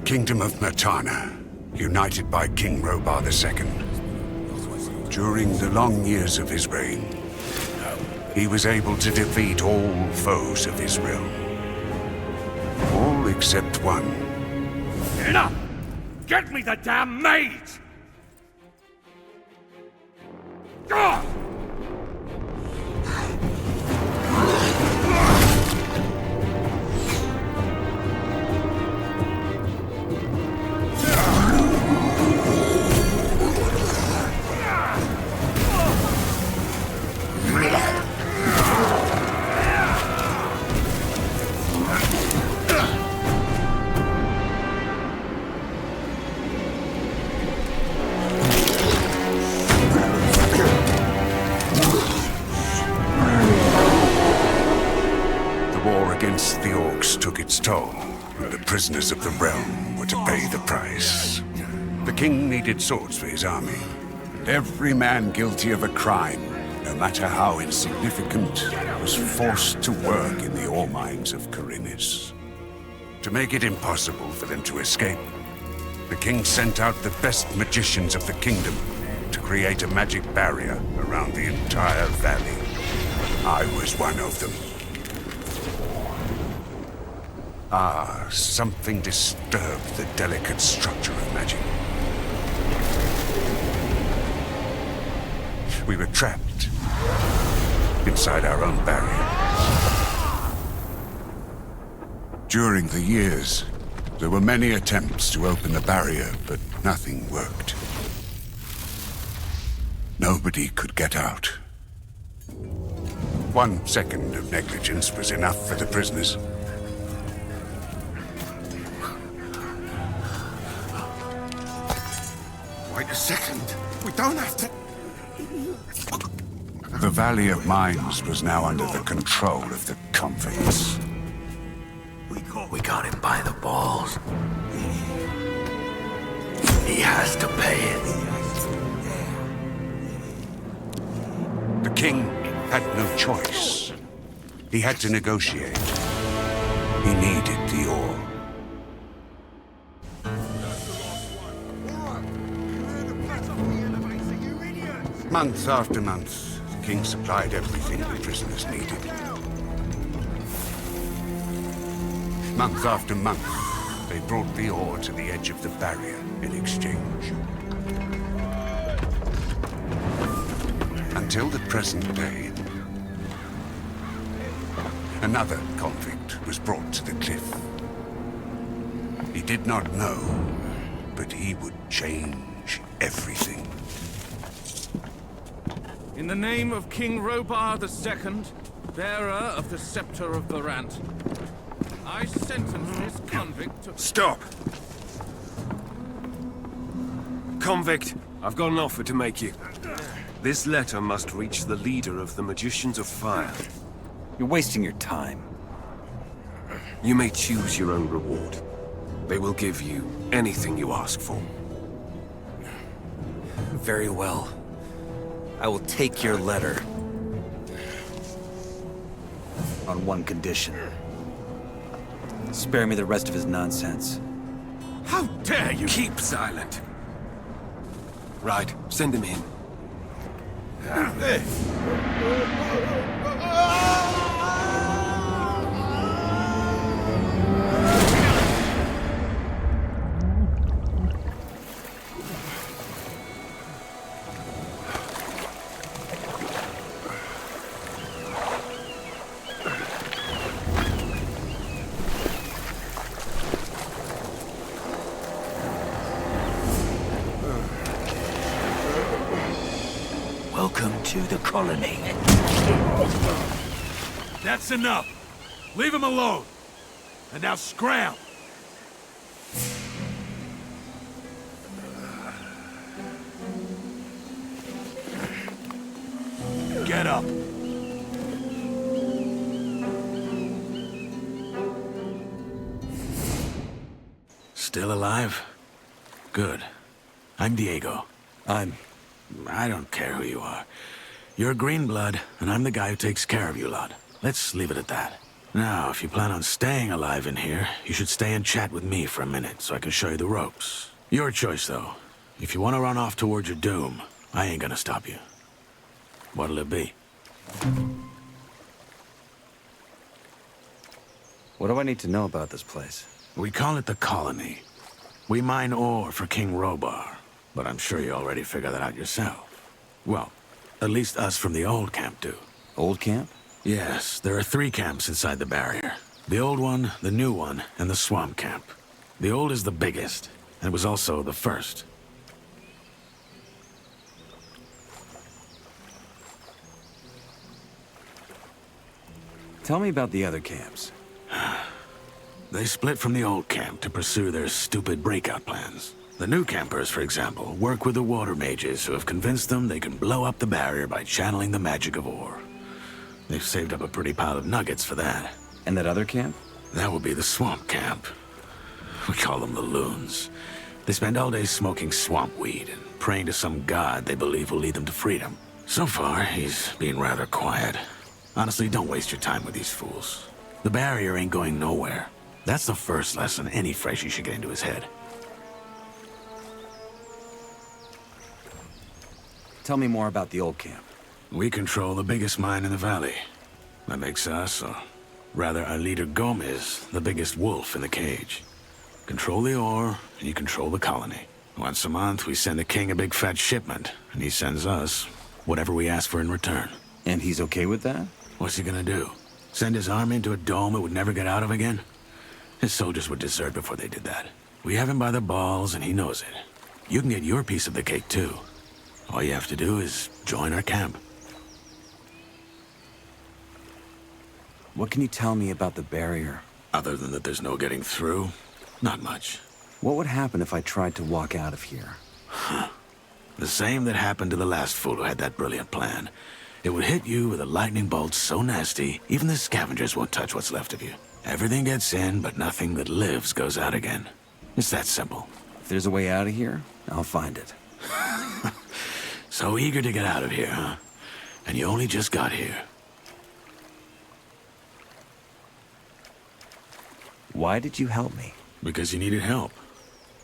Kingdom of Mertana, united by King Robar II. During the long years of his reign, he was able to defeat all foes of his realm. All except one. Enough! Get me the damn maids! Ah! Against the orcs took its toll, and the prisoners of the realm were to pay the price. The king needed swords for his army, and every man guilty of a crime, no matter how insignificant, was forced to work in the ore mines of Khorinis. To make it impossible for them to escape, the king sent out the best magicians of the kingdom to create a magic barrier around the entire valley. I was one of them. Something disturbed the delicate structure of magic. We were trapped inside our own barrier. During the years, there were many attempts to open the barrier, but nothing worked. Nobody could get out. 1 second of negligence was enough for the prisoners. Wait a second. We don't have to... The Valley of Mines was now under the control of the convicts. We got him by the balls. He has to pay it. The king had no choice. He had to negotiate. He needed the ore. Month after month, the king supplied everything the prisoners needed. Month after month, they brought the ore to the edge of the barrier in exchange. Until the present day, another convict was brought to the cliff. He did not know, but he would change everything. In the name of King Robar II, bearer of the Scepter of Varant, I sentence this convict to... Stop! Convict, I've got an offer to make you. This letter must reach the leader of the Magicians of Fire. You're wasting your time. You may choose your own reward. They will give you anything you ask for. Very well. I will take your letter. On one condition. Spare me the rest of his nonsense. How dare you! Keep silent. Right, send him in. Welcome to the colony. That's enough. Leave him alone. And now scram. Get up. Still alive? Good. I'm Diego. I don't care who you are. You're green blood, and I'm the guy who takes care of you lot. Let's leave it at that. Now, if you plan on staying alive in here, you should stay and chat with me for a minute so I can show you the ropes. Your choice, though. If you want to run off towards your doom, I ain't gonna stop you. What'll it be? What do I need to know about this place? We call it the Colony. We mine ore for King Robar, but I'm sure you already figured that out yourself. Well, at least us from the old camp do. Old camp? Yes, there are 3 camps inside the barrier. The old one, the new one, and the swamp camp. The old is the biggest, and it was also the first. Tell me about the other camps. They split from the old camp to pursue their stupid breakout plans. The new campers, for example, work with the water mages who have convinced them they can blow up the barrier by channeling the magic of ore. They've saved up a pretty pile of nuggets for that. And that other camp? That would be the swamp camp. We call them the loons. They spend all day smoking swamp weed and praying to some god they believe will lead them to freedom. So far, he's been rather quiet. Honestly, don't waste your time with these fools. The barrier ain't going nowhere. That's the first lesson any freshie should get into his head. Tell me more about the old camp. We control the biggest mine in the valley. That makes us, or rather our leader Gomez, the biggest wolf in the cage. Control the ore, and you control the colony. Once a month, we send the king a big fat shipment, and he sends us whatever we ask for in return. And he's okay with that? What's he gonna do? Send his army into a dome it would never get out of again? His soldiers would desert before they did that. We have him by the balls, and he knows it. You can get your piece of the cake, too. All you have to do is join our camp. What can you tell me about the barrier? Other than that there's no getting through, not much. What would happen if I tried to walk out of here? The same that happened to the last fool who had that brilliant plan. It would hit you with a lightning bolt so nasty, even the scavengers won't touch what's left of you. Everything gets in, but nothing that lives goes out again. It's that simple. If there's a way out of here, I'll find it. So eager to get out of here, huh? And you only just got here. Why did you help me? Because you needed help.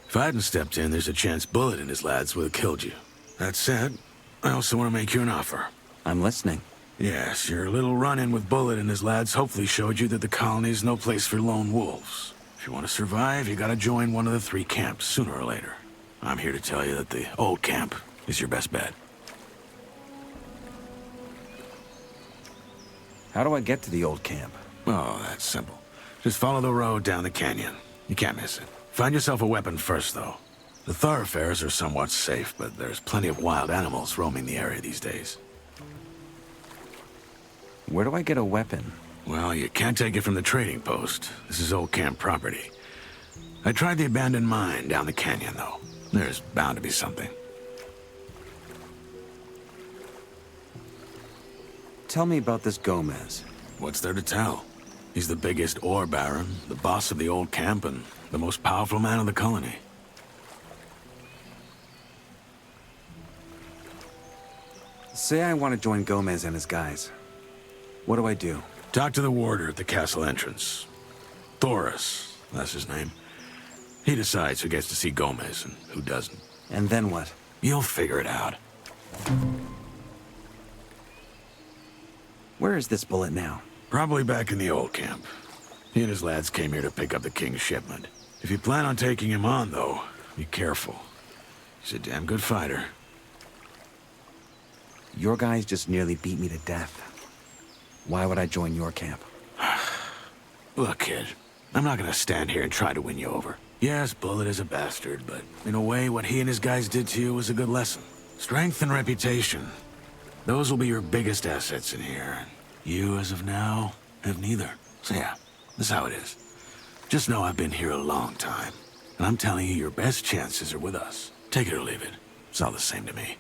If I hadn't stepped in, there's a chance Bullet and his lads would have killed you. That said, I also want to make you an offer. I'm listening. Yes, your little run-in with Bullet and his lads hopefully showed you that the colony's no place for lone wolves. If you want to survive, you gotta join one of the 3 camps, sooner or later. I'm here to tell you that the old camp is your best bet. How do I get to the old camp? Oh, that's simple. Just follow the road down the canyon. You can't miss it. Find yourself a weapon first, though. The thoroughfares are somewhat safe, but there's plenty of wild animals roaming the area these days. Where do I get a weapon? Well, you can't take it from the trading post. This is old camp property. I tried the abandoned mine down the canyon, though. There's bound to be something. Tell me about this Gomez. What's there to tell? He's the biggest ore baron, the boss of the old camp, and the most powerful man of the colony. Say I want to join Gomez and his guys. What do I do? Talk to the warder at the castle entrance. Thoris, that's his name. He decides who gets to see Gomez and who doesn't. And then what? You'll figure it out. Where is this Bullet now? Probably back in the old camp. He and his lads came here to pick up the king's shipment. If you plan on taking him on, though, be careful. He's a damn good fighter. Your guys just nearly beat me to death. Why would I join your camp? Look, kid, I'm not gonna stand here and try to win you over. Yes, Bullet is a bastard, but in a way, what he and his guys did to you was a good lesson. Strength and reputation. Those will be your biggest assets in here, and you, as of now, have neither. So yeah, this is how it is. Just know I've been here a long time, and I'm telling you, your best chances are with us. Take it or leave it. It's all the same to me.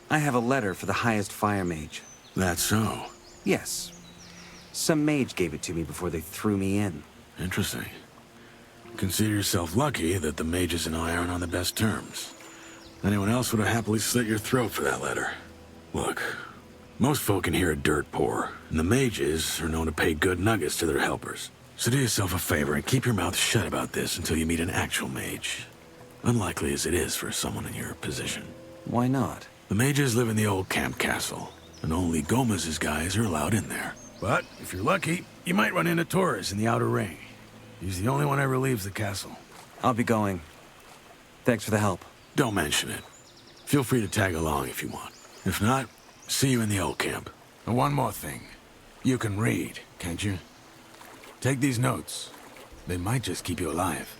I have a letter for the highest fire mage. That's so. Yes. Some mage gave it to me before they threw me in. Interesting. Consider yourself lucky that the mages and I aren't on the best terms. Anyone else would have happily slit your throat for that letter. Look, Most folk in here are dirt poor, and the mages are known to pay good nuggets to their helpers. So do yourself a favor and keep your mouth shut about this until you meet an actual mage. Unlikely as it is for someone in your position. Why not? The mages live in the old camp castle, and only Gomez's guys are allowed in there. But if you're lucky, you might run into Torres in the outer ring. He's the only one ever leaves the castle. I'll be going. Thanks for the help. Don't mention it. Feel free to tag along if you want. If not, see you in the old camp. And one more thing. You can read, can't you? Take these notes. They might just keep you alive.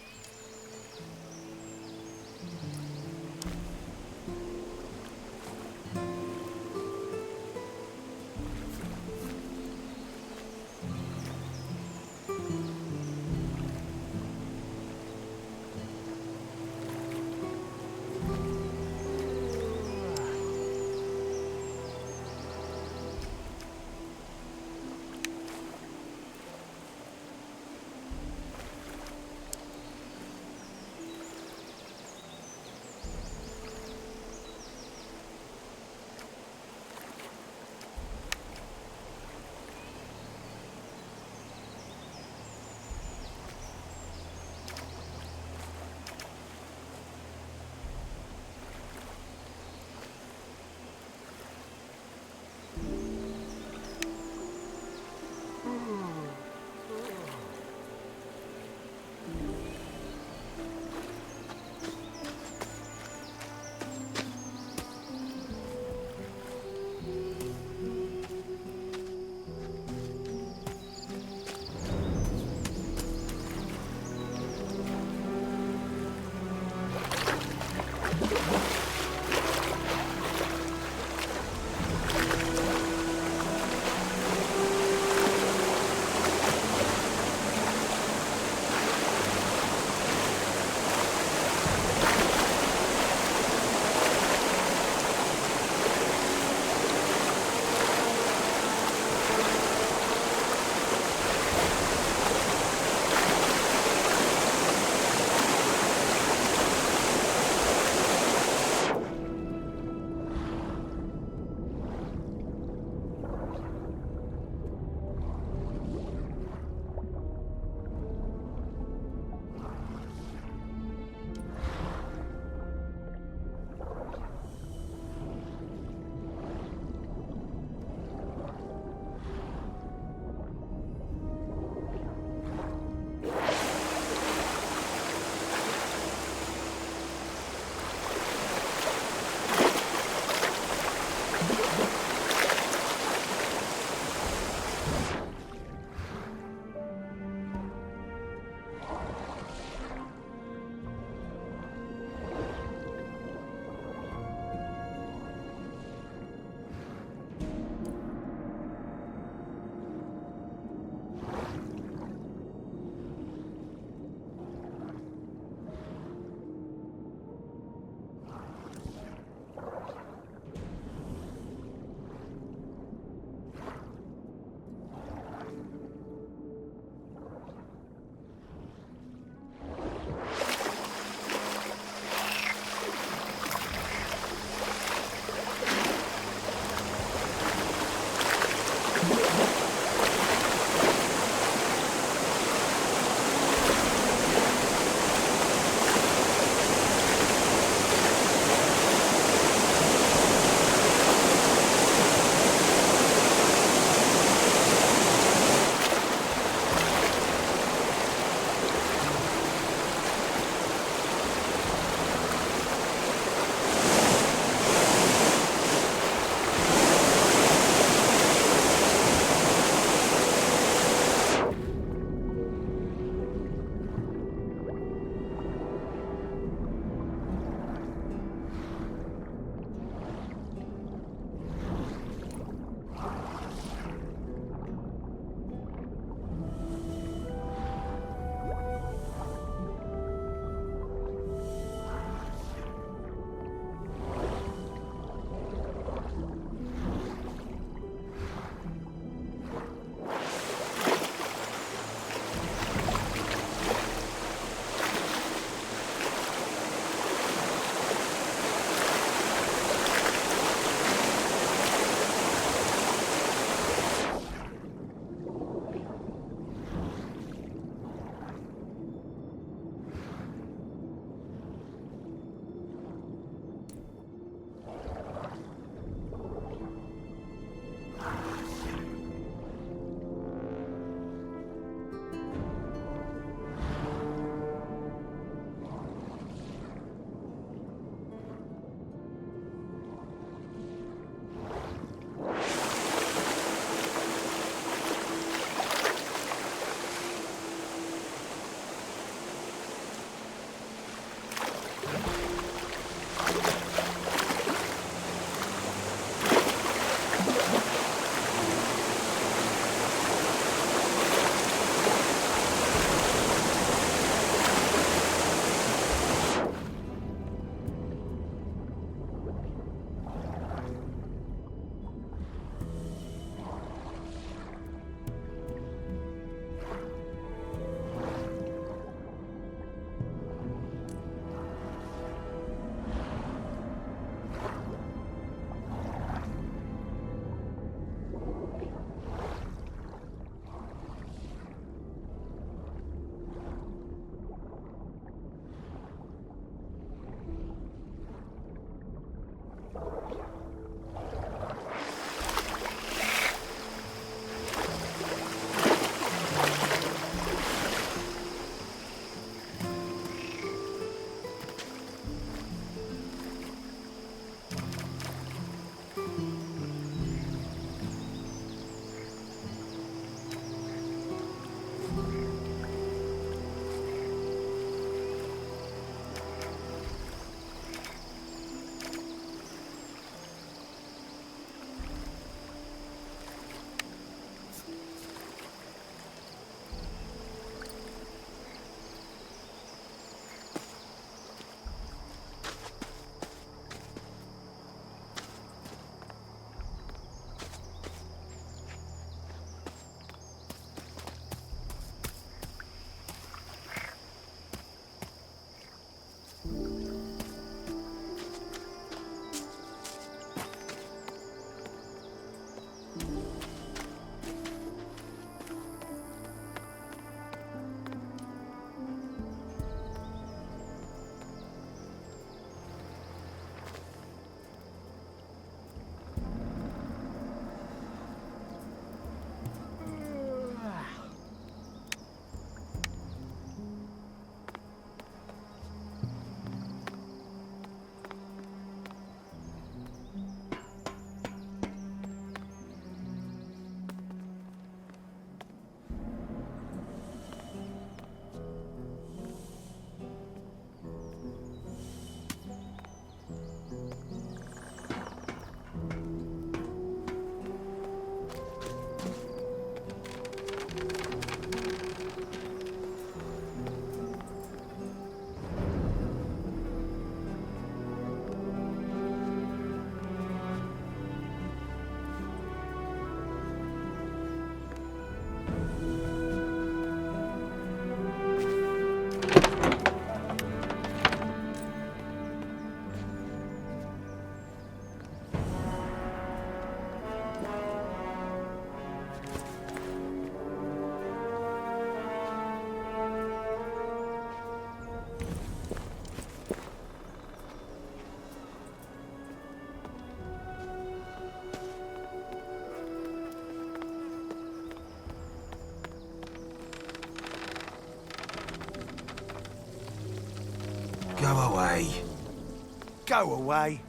Go away.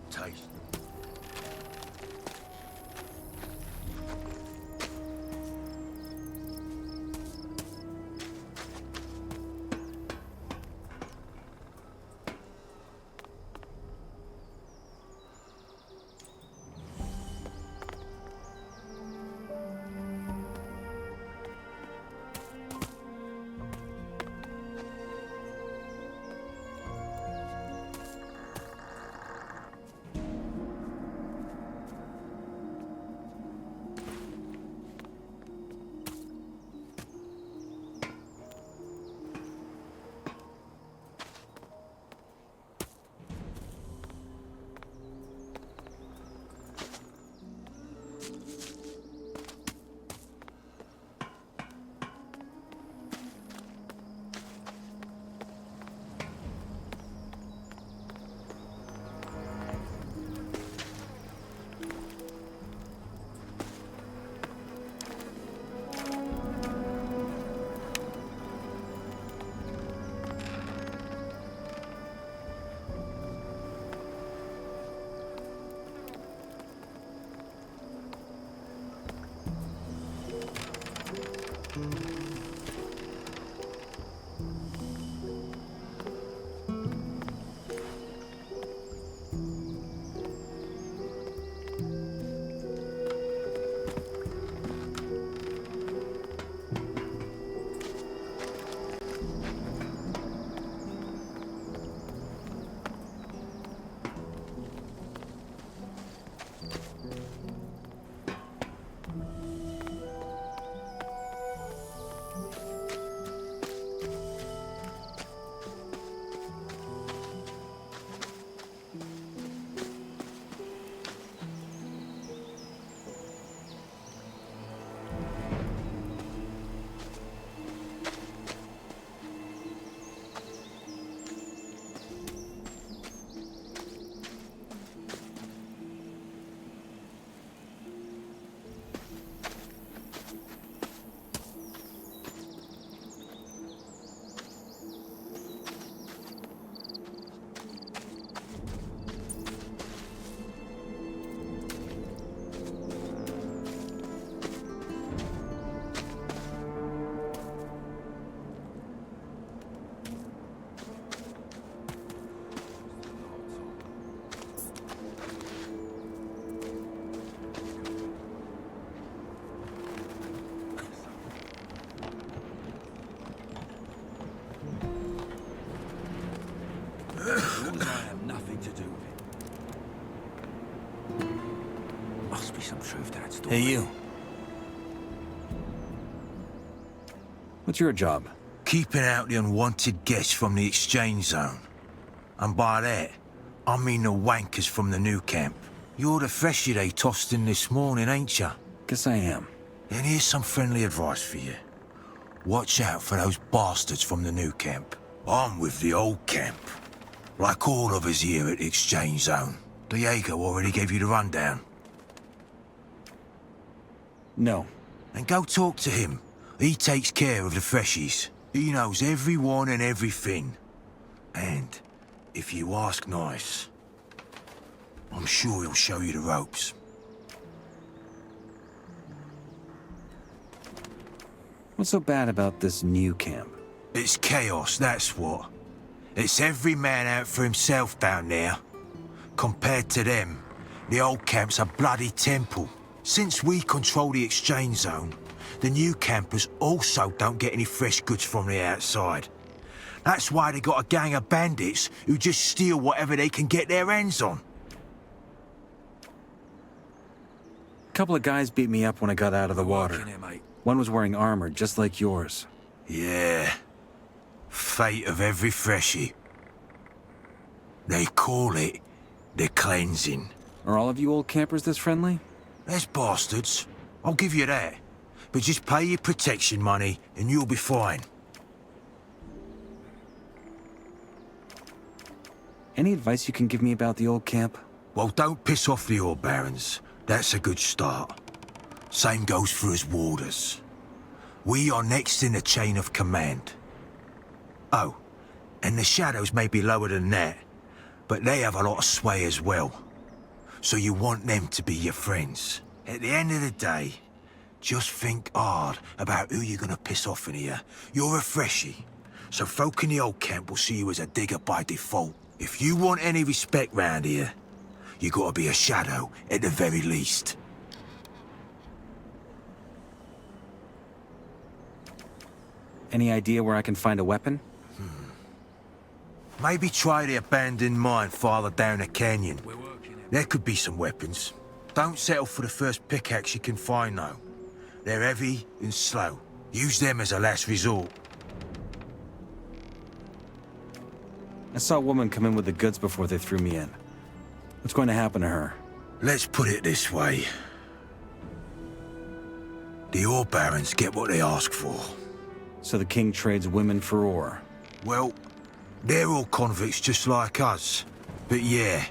Taste. I have nothing to do with it. Must be some truth to that story. Hey, you. What's your job? Keeping out the unwanted guests from the exchange zone. And by that, I mean the wankers from the new camp. You're the freshie they tossed in this morning, ain't ya? Guess I am. And here's some friendly advice for you. Watch out for those bastards from the new camp. I'm with the old camp. Like all of us here at the exchange zone. Diego already gave you the rundown. No. And go talk to him. He takes care of the freshies. He knows everyone and everything. And if you ask nice, I'm sure he'll show you the ropes. What's so bad about this new camp? It's chaos, that's what. It's every man out for himself down there. Compared to them, the old camp's a bloody temple. Since we control the exchange zone, the new campers also don't get any fresh goods from the outside. That's why they got a gang of bandits who just steal whatever they can get their hands on. A couple of guys beat me up when I got out of the water. Working here, mate. One was wearing armor, just like yours. Yeah. Fate of every freshie. They call it the cleansing. Are all of you old campers this friendly? There's bastards, I'll give you that. But just pay your protection money and you'll be fine. Any advice you can give me about the old camp? Well, don't piss off the ore barons. That's a good start. Same goes for his warders. We are next in the chain of command. Oh, and the shadows may be lower than that, but they have a lot of sway as well. So you want them to be your friends. At the end of the day, just think hard about who you're gonna piss off in here. You're a freshie, so folk in the old camp will see you as a digger by default. If you want any respect round here, you gotta be a shadow at the very least. Any idea where I can find a weapon? Maybe try the abandoned mine farther down the canyon. There could be some weapons. Don't settle for the first pickaxe you can find, though. They're heavy and slow. Use them as a last resort. I saw a woman come in with the goods before they threw me in. What's going to happen to her? Let's put it this way. The ore barons get what they ask for. So the king trades women for ore. Well, they're all convicts just like us. But yeah,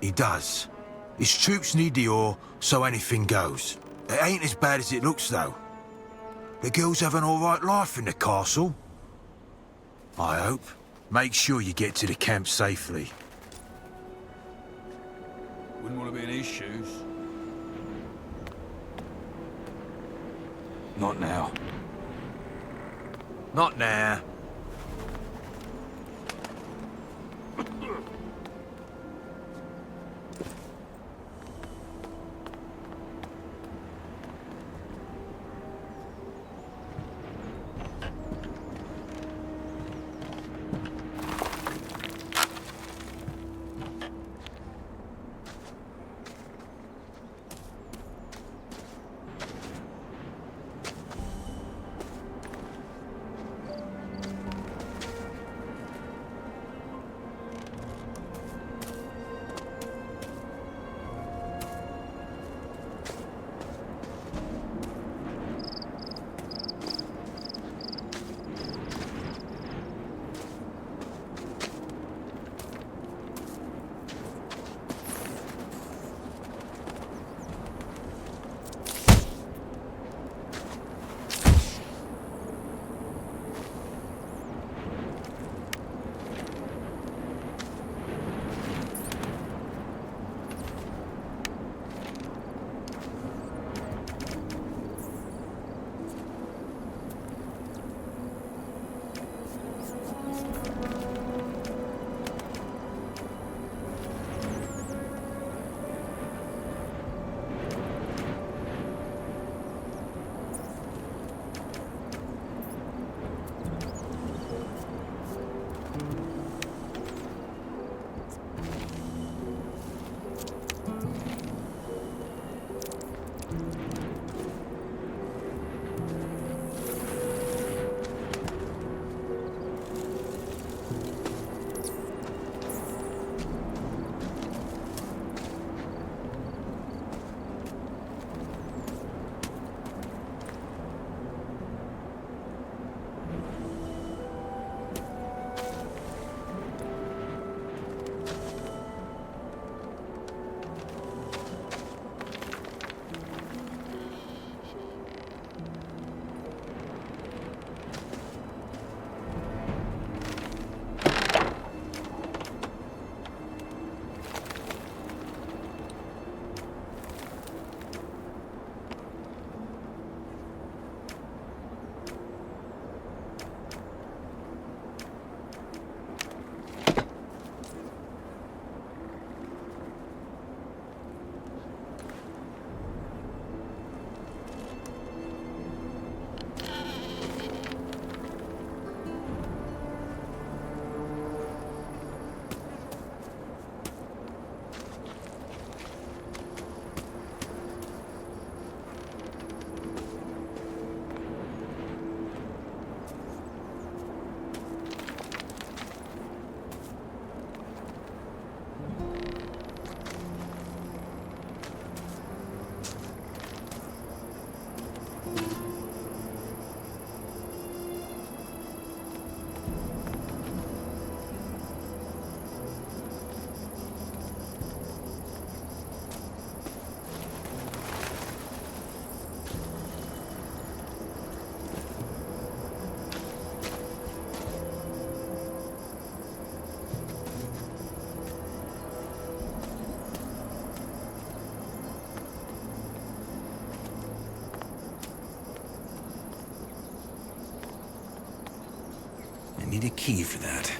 he does. His troops need the ore, so anything goes. It ain't as bad as it looks, though. The girls have an alright life in the castle. I hope. Make sure you get to the camp safely. Wouldn't want to be in his shoes. Not now. Not now. Need a key for that.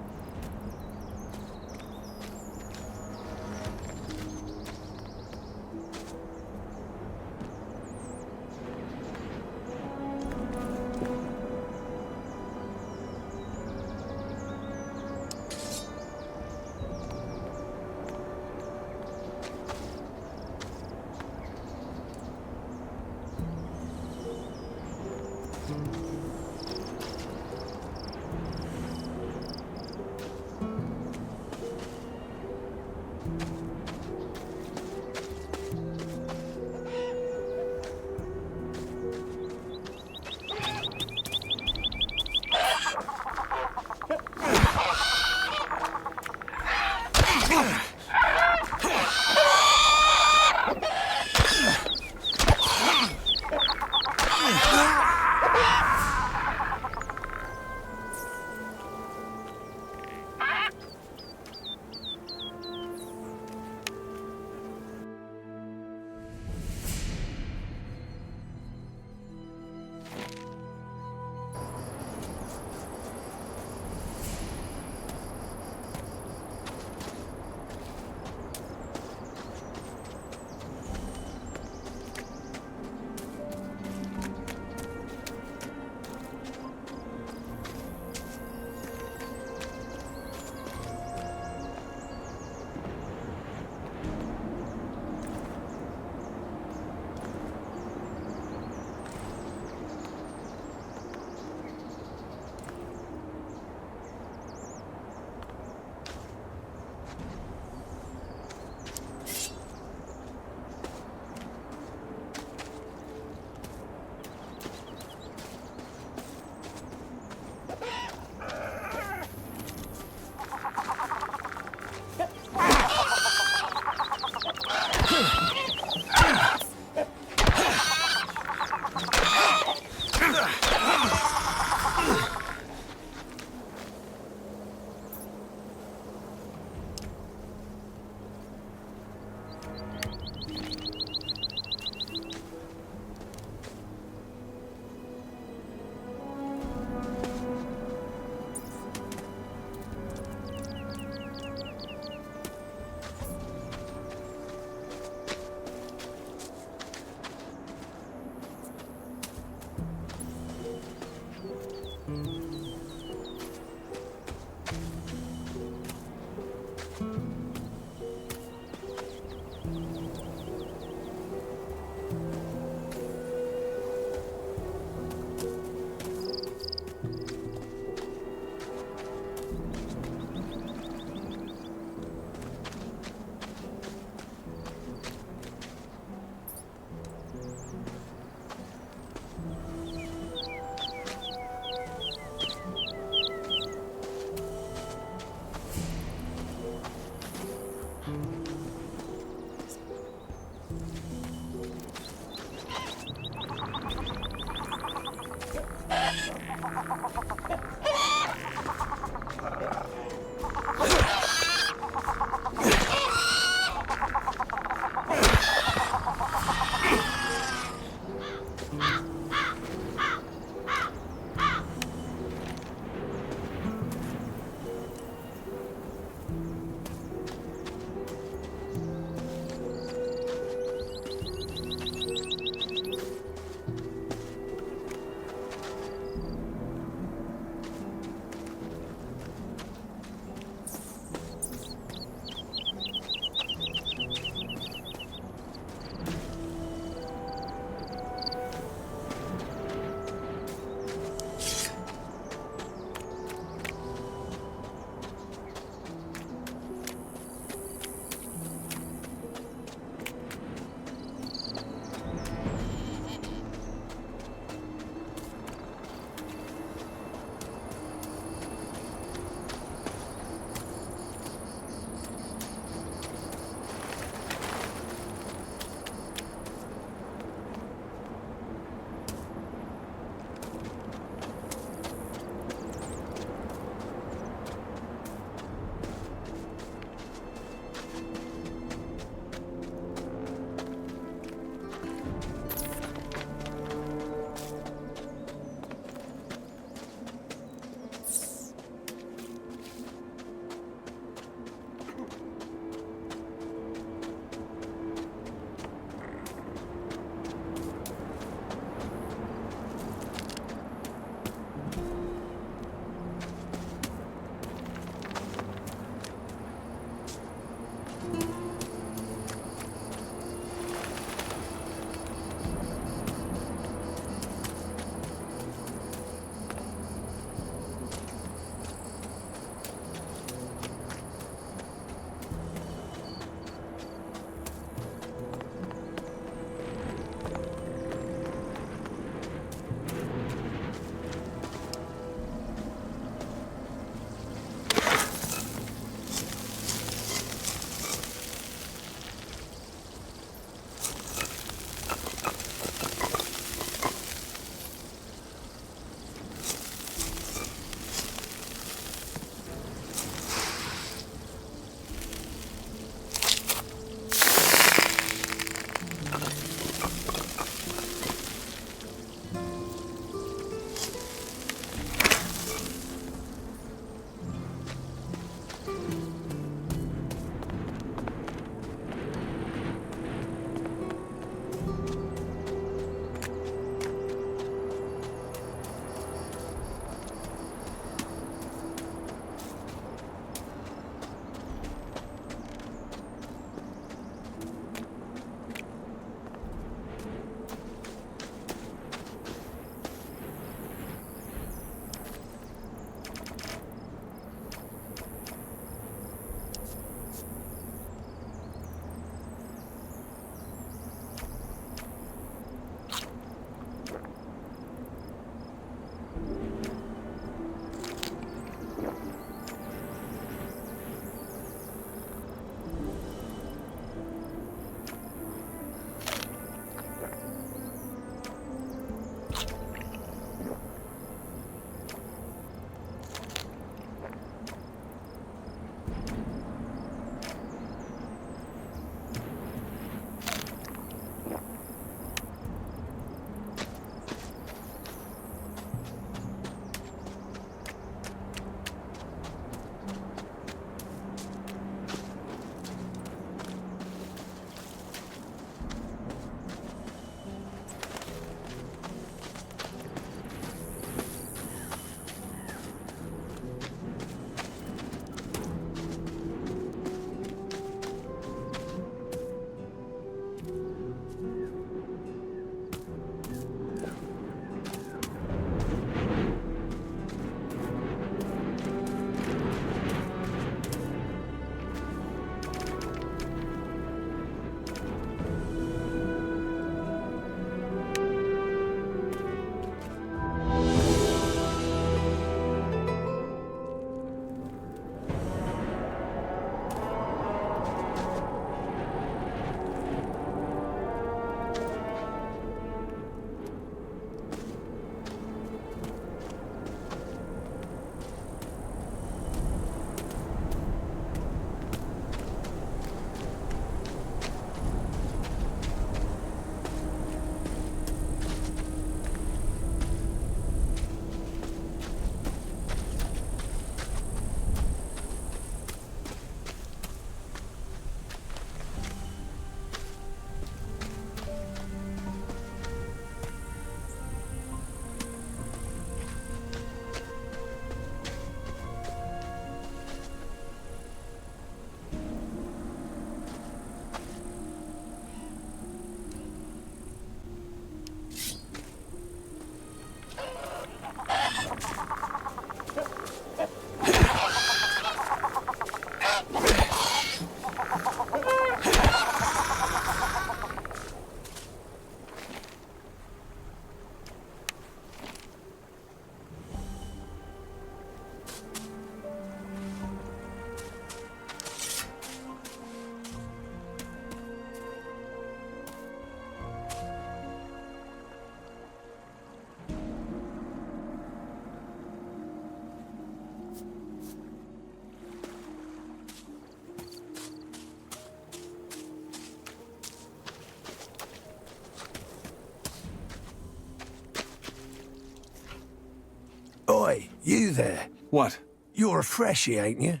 Oi, you there. What? You're a freshie, ain't you?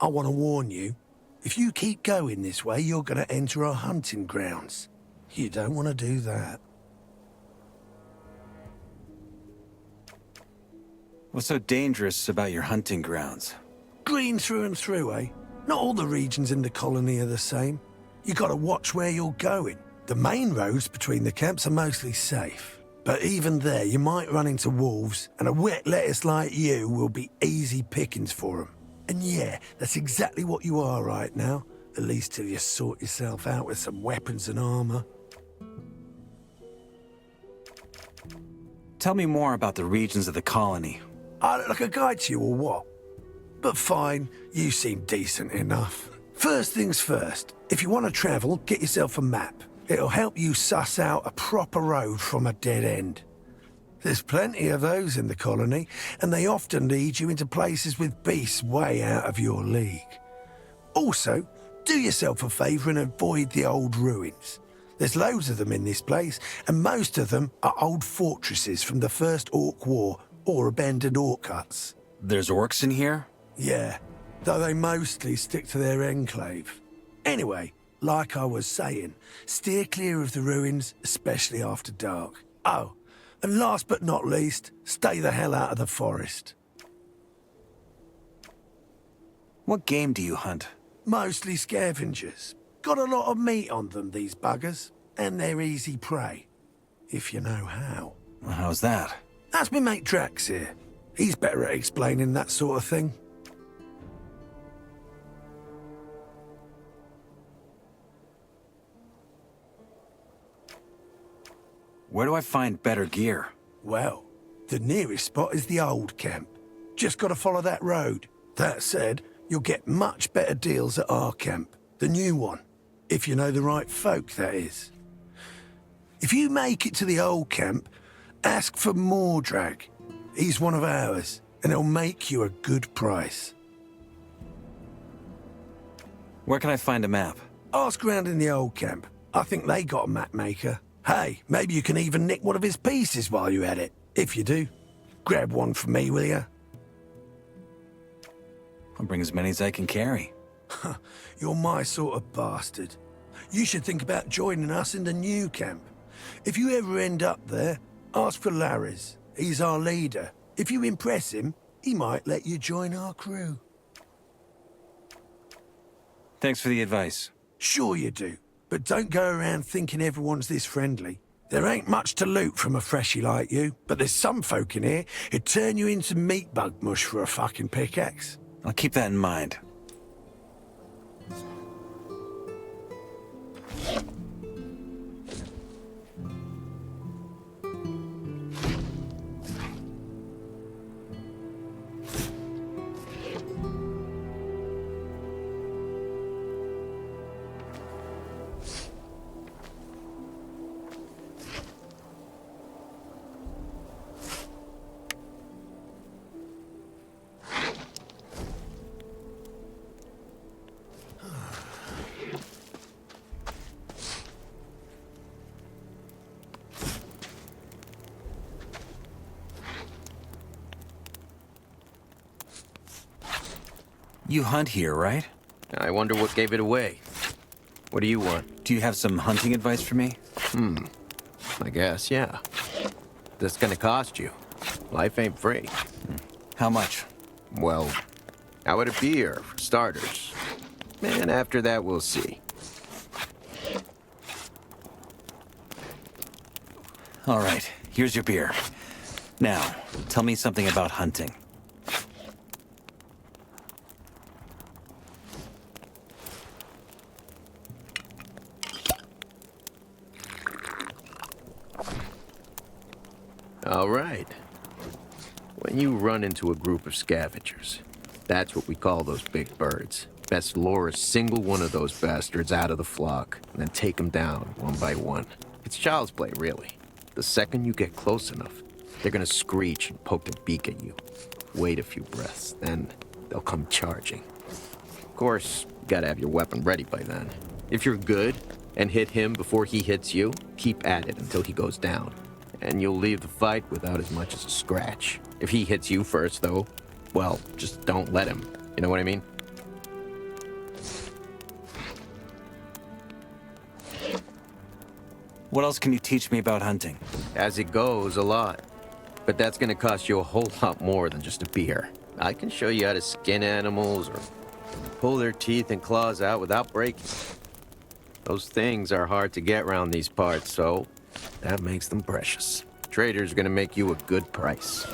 I want to warn you. If you keep going this way, you're going to enter our hunting grounds. You don't want to do that. What's so dangerous about your hunting grounds? Green through and through, eh? Not all the regions in the colony are the same. You gotta watch where you're going. The main roads between the camps are mostly safe. But even there, you might run into wolves, and a wet lettuce like you will be easy pickings for them. And yeah, that's exactly what you are right now. At least till you sort yourself out with some weapons and armor. Tell me more about the regions of the colony. I look like a guide to you or what? But fine, you seem decent enough. First things first, if you want to travel, get yourself a map. It'll help you suss out a proper road from a dead end. There's plenty of those in the colony, and they often lead you into places with beasts way out of your league. Also, do yourself a favour and avoid the old ruins. There's loads of them in this place, and most of them are old fortresses from the First Orc War or abandoned orc huts. There's orcs in here? Yeah, though they mostly stick to their enclave. Anyway, like I was saying, steer clear of the ruins, especially after dark. Oh, and last but not least, stay the hell out of the forest. What game do you hunt? Mostly scavengers. Got a lot of meat on them, these buggers, and they're easy prey. If you know how. Well, how's that? That's me mate Drax here. He's better at explaining that sort of thing. Where do I find better gear? Well, the nearest spot is the old camp. Just gotta follow that road. That said, you'll get much better deals at our camp, the new one. If you know the right folk, that is. If you make it to the old camp, ask for Mordrag. He's one of ours, and he'll make you a good price. Where can I find a map? Ask around in the old camp. I think they got a map maker. Hey, maybe you can even nick one of his pieces while you're at it. If you do, grab one for me, will ya? I'll bring as many as I can carry. You're my sort of bastard. You should think about joining us in the new camp. If you ever end up there, ask for Larry's. He's our leader. If you impress him, he might let you join our crew. Thanks for the advice. Sure you do, but don't go around thinking everyone's this friendly. There ain't much to loot from a freshie like you, but there's some folk in here who'd turn you into meat bug mush for a fucking pickaxe. I'll keep that in mind. You hunt here, right? I wonder what gave it away. What do you want? Do you have some hunting advice for me? I guess, yeah. This gonna cost you. Life ain't free. How much? Well, how would it be here, for starters? And after that, we'll see. All right, here's your beer. Now, tell me something about hunting. All right. When you run into a group of scavengers, that's what we call those big birds. Best lure a single one of those bastards out of the flock, and then take them down one by one. It's child's play, really. The second you get close enough, they're gonna screech and poke their beak at you. Wait a few breaths, then they'll come charging. Of course, you gotta have your weapon ready by then. If you're good and hit him before he hits you, keep at it until he goes down. and you'll leave the fight without as much as a scratch. If he hits you first, though, well, just don't let him. You know what I mean? What else can you teach me about hunting? As it goes, a lot. But that's gonna cost you a whole lot more than just a beer. I can show you how to skin animals or pull their teeth and claws out without breaking. Those things are hard to get around these parts, so that makes them precious. Trader's gonna make you a good price.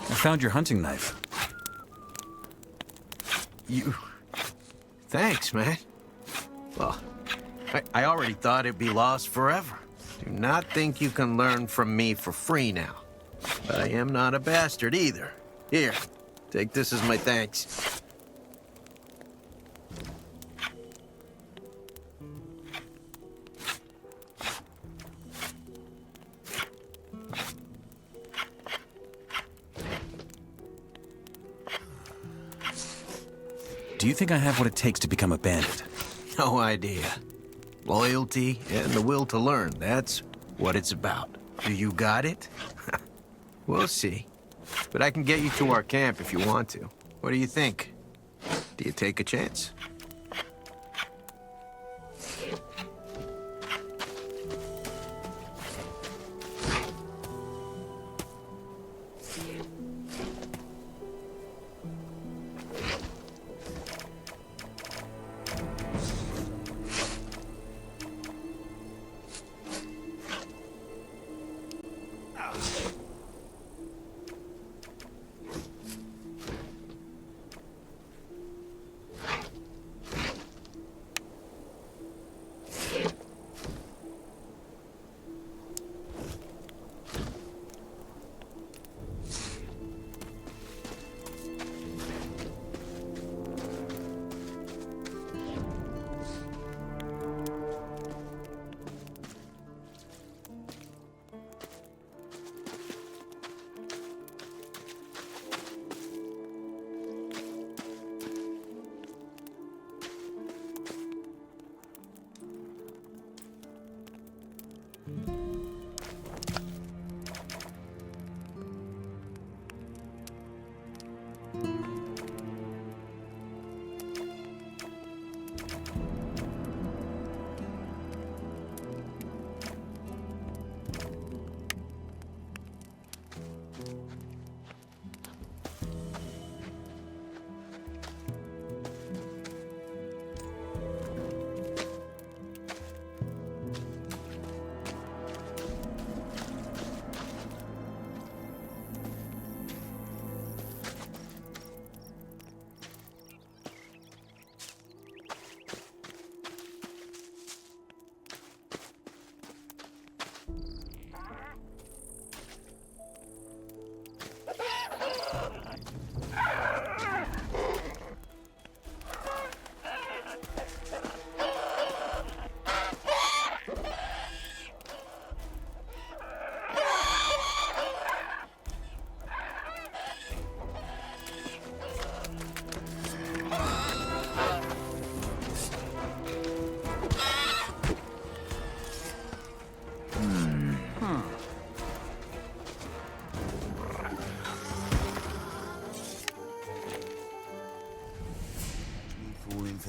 I found your hunting knife. You... Thanks, man. Well, I already thought it'd be lost forever. Do not think you can learn from me for free now. But I am not a bastard either. Here, take this as my thanks. Do you think I have what it takes to become a bandit? No idea. Loyalty and the will to learn, that's what it's about. Do you got it? We'll see. But I can get you to our camp if you want to. What do you think? Do you take a chance?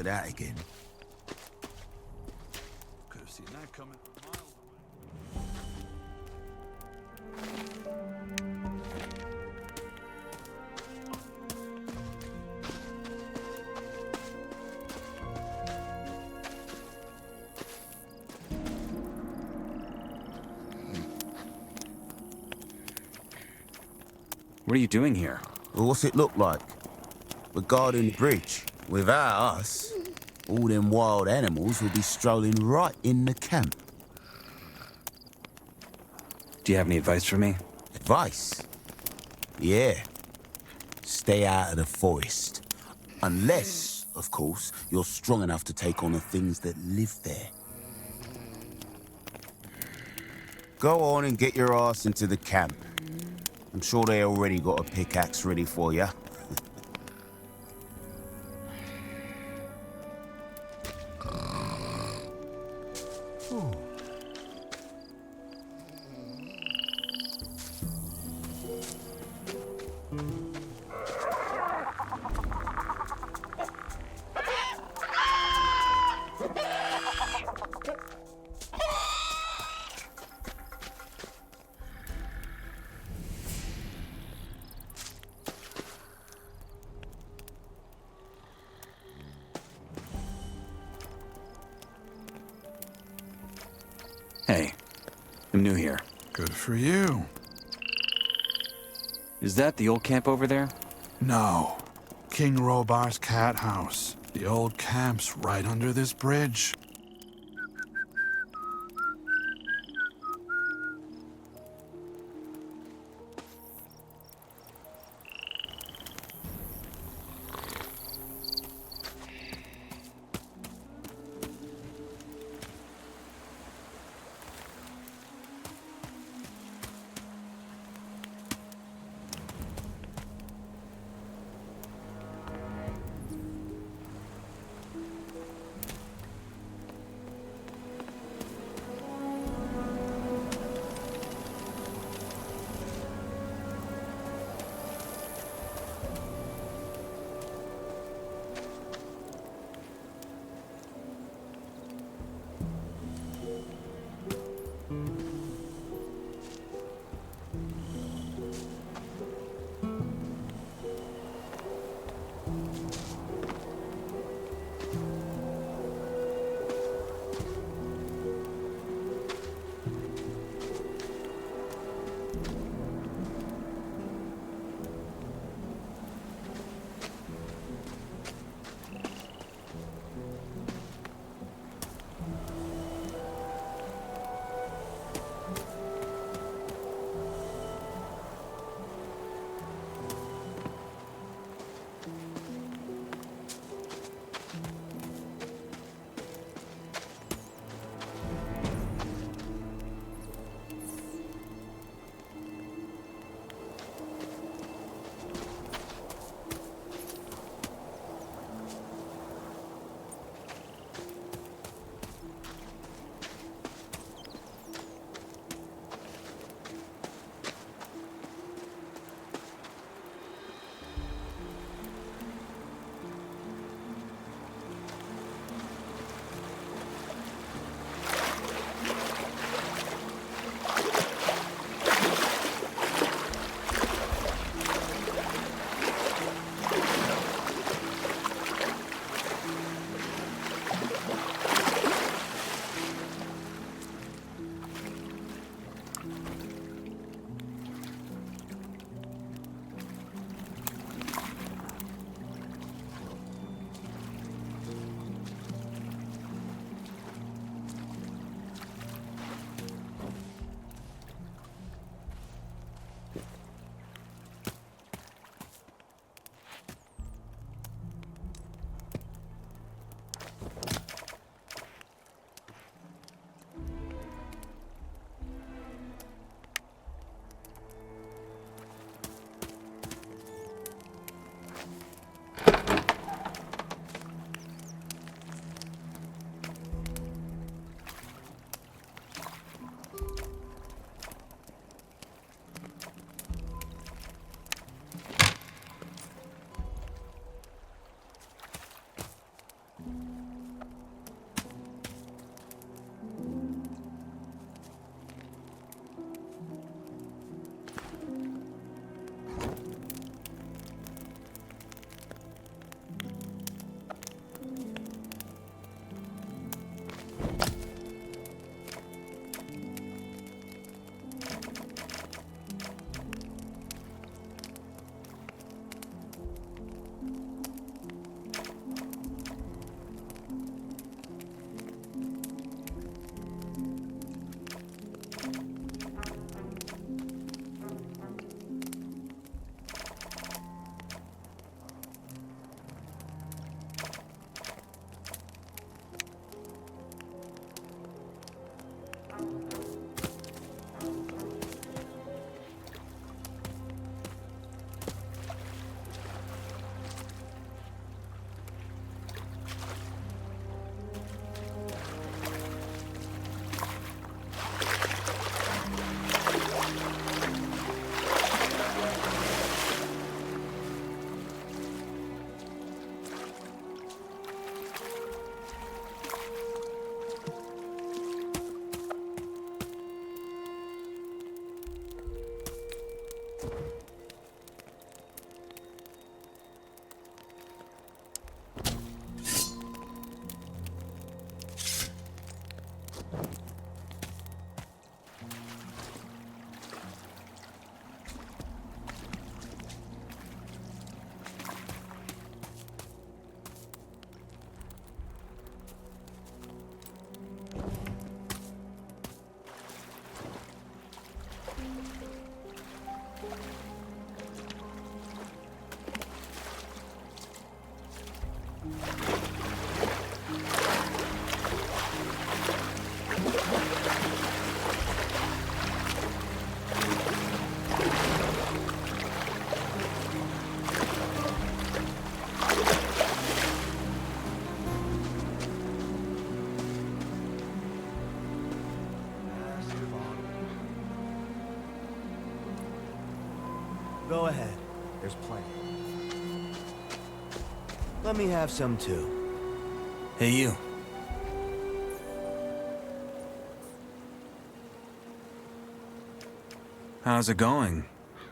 that again. Could have seen that coming from miles away. What are you doing here? Well, what's it look like? We're guarding the bridge. Without us, all them wild animals will be strolling right in the camp. Do you have any advice for me? Advice? Yeah. Stay out of the forest. Unless, of course, you're strong enough to take on the things that live there. Go on and get your ass into the camp. I'm sure they already got a pickaxe ready for you. Hey, I'm new here. Good for you. Is that the old camp over there? No. King Robar's cat house. The old camp's right under this bridge. Go ahead. There's plenty. Let me have some too. Hey, you. How's it going?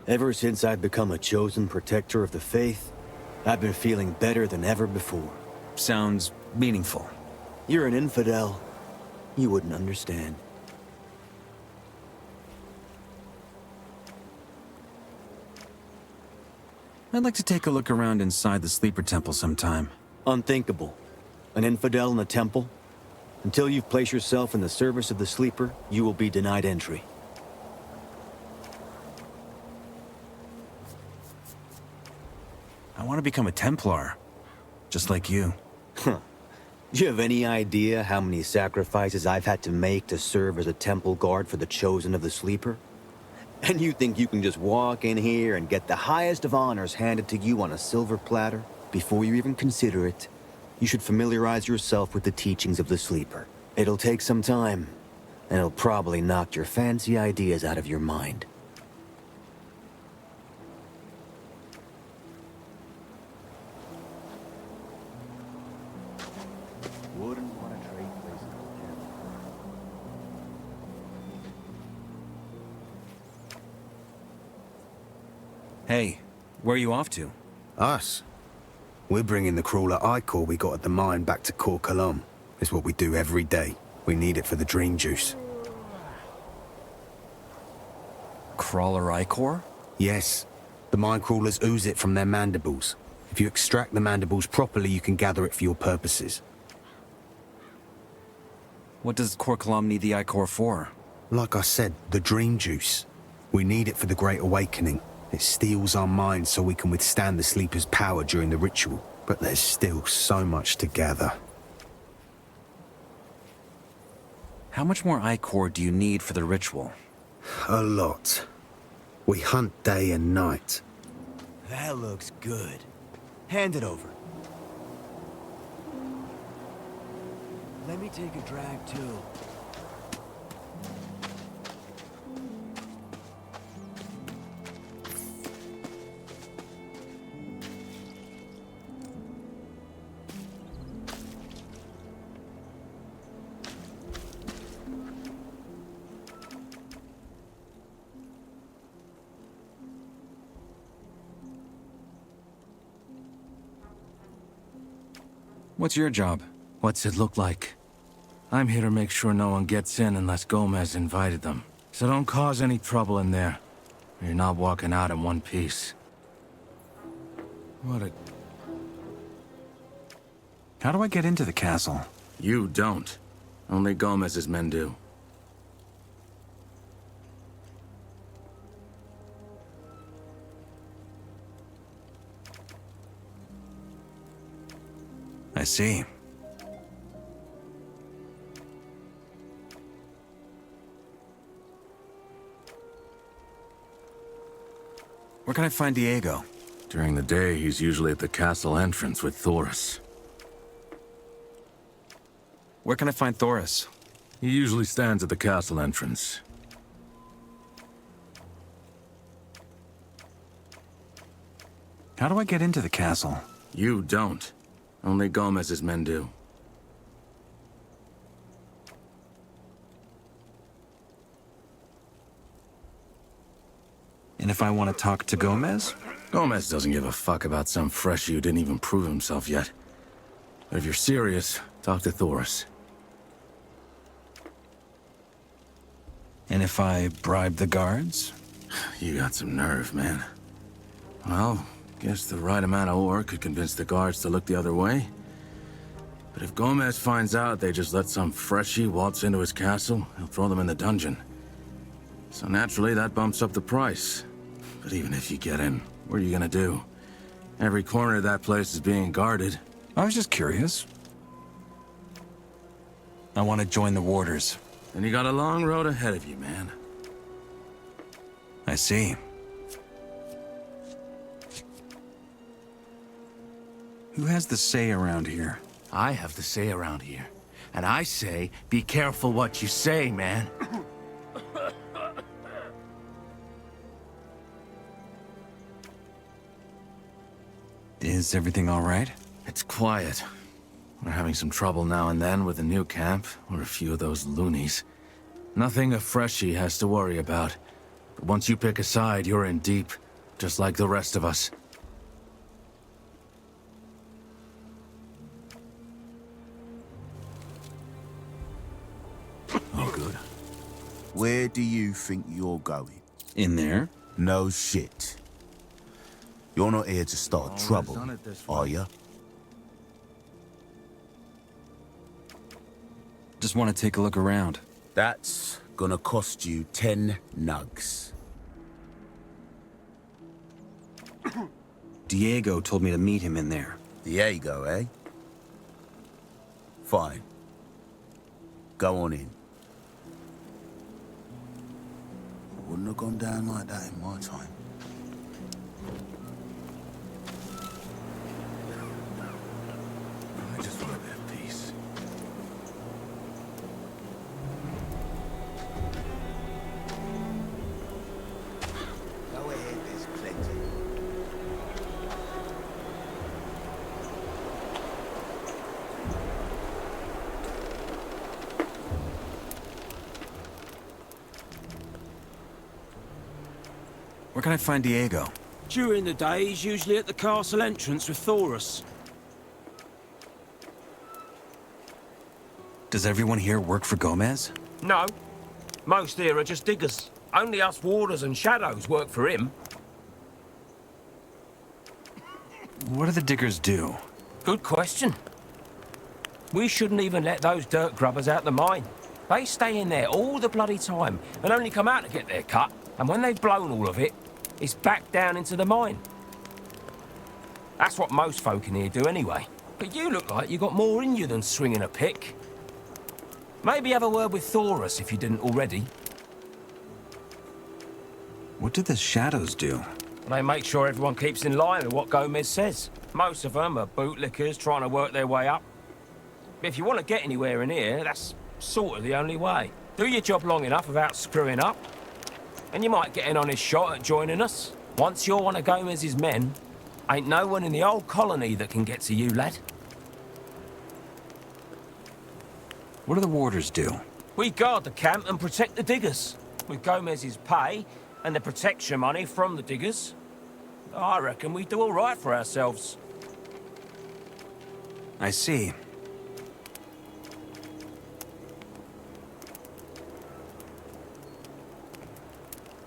Ever since I've become a chosen protector of the faith, I've been feeling better than ever before. Sounds meaningful. You're an infidel. You wouldn't understand. I'd like to take a look around inside the Sleeper Temple sometime. Unthinkable. An infidel in the temple? Until you've placed yourself in the service of the Sleeper, you will be denied entry. I want to become a Templar. Just like you. Huh. Do you have any idea how many sacrifices I've had to make to serve as a temple guard for the chosen of the Sleeper? And you think you can just walk in here and get the highest of honors handed to you on a silver platter? Before you even consider it, you should familiarize yourself with the teachings of the Sleeper. It'll take some time, and it'll probably knock your fancy ideas out of your mind. Wouldn't want to trade places with him. Hey, where are you off to? Us? We're bringing the crawler ichor we got at the mine back to Kor Kalam. It's what we do every day. We need it for the dream juice. Crawler ichor? Yes. The mine crawlers ooze it from their mandibles. If you extract the mandibles properly, you can gather it for your purposes. What does Kor Kalam need the ichor for? Like I said, the dream juice. We need it for the Great Awakening. It steals our minds so we can withstand the Sleeper's power during the ritual. But there's still so much to gather. How much more ichor do you need for the ritual? A lot. We hunt day and night. That looks good. Hand it over. Let me take a drag, too. What's your job? What's it look like? I'm here to make sure no one gets in unless Gomez invited them. So don't cause any trouble in there. Or you're not walking out in one piece. What a... How do I get into the castle? You don't. Only Gomez's men do. I see. Where can I find Diego? During the day, he's usually at the castle entrance with Thoris. Where can I find Thoris? He usually stands at the castle entrance. How do I get into the castle? You don't. Only Gomez's men do. And if I want to talk to Gomez? Gomez doesn't give a fuck about some freshie who didn't even prove himself yet. But if you're serious, talk to Thoris. And if I bribe the guards? You got some nerve, man. Well, guess the right amount of ore could convince the guards to look the other way. But if Gomez finds out they just let some freshie waltz into his castle, he'll throw them in the dungeon. So naturally, that bumps up the price. But even if you get in, what are you gonna do? Every corner of that place is being guarded. I was just curious. I want to join the warders. And you got a long road ahead of you, man. I see. Who has the say around here? I have the say around here. And I say, be careful what you say, man. Is everything all right? It's quiet. We're having some trouble now and then with the new camp, or a few of those loonies. Nothing a freshie has to worry about. But once you pick a side, you're in deep, just like the rest of us. Oh, good. Where do you think you're going? In there? No shit. You're not here to start trouble, are you? Just want to take a look around. That's gonna cost you 10 nugs. Diego told me to meet him in there. Diego, eh? Fine. Go on in. Wouldn't have gone down like that in my time. I just want a bit of peace. Go ahead, there's plenty. Where can I find Diego? During the day, he's usually at the castle entrance with Thorus. Does everyone here work for Gomez? No. Most here are just diggers. Only us warders and shadows work for him. What do the diggers do? Good question. We shouldn't even let those dirt grubbers out the mine. They stay in there all the bloody time and only come out to get their cut. And when they've blown all of it, it's back down into the mine. That's what most folk in here do anyway. But you look like you got more in you than swinging a pick. Maybe have a word with Thorus if you didn't already. What do the shadows do? They make sure everyone keeps in line with what Gomez says. Most of them are bootlickers trying to work their way up. But if you want to get anywhere in here, that's sort of the only way. Do your job long enough without screwing up, and you might get an honest shot at joining us. Once you're one of Gomez's men, ain't no one in the old colony that can get to you, lad. What do the warders do? We guard the camp and protect the diggers. With Gomez's pay and the protection money from the diggers, I reckon we do all right for ourselves. I see.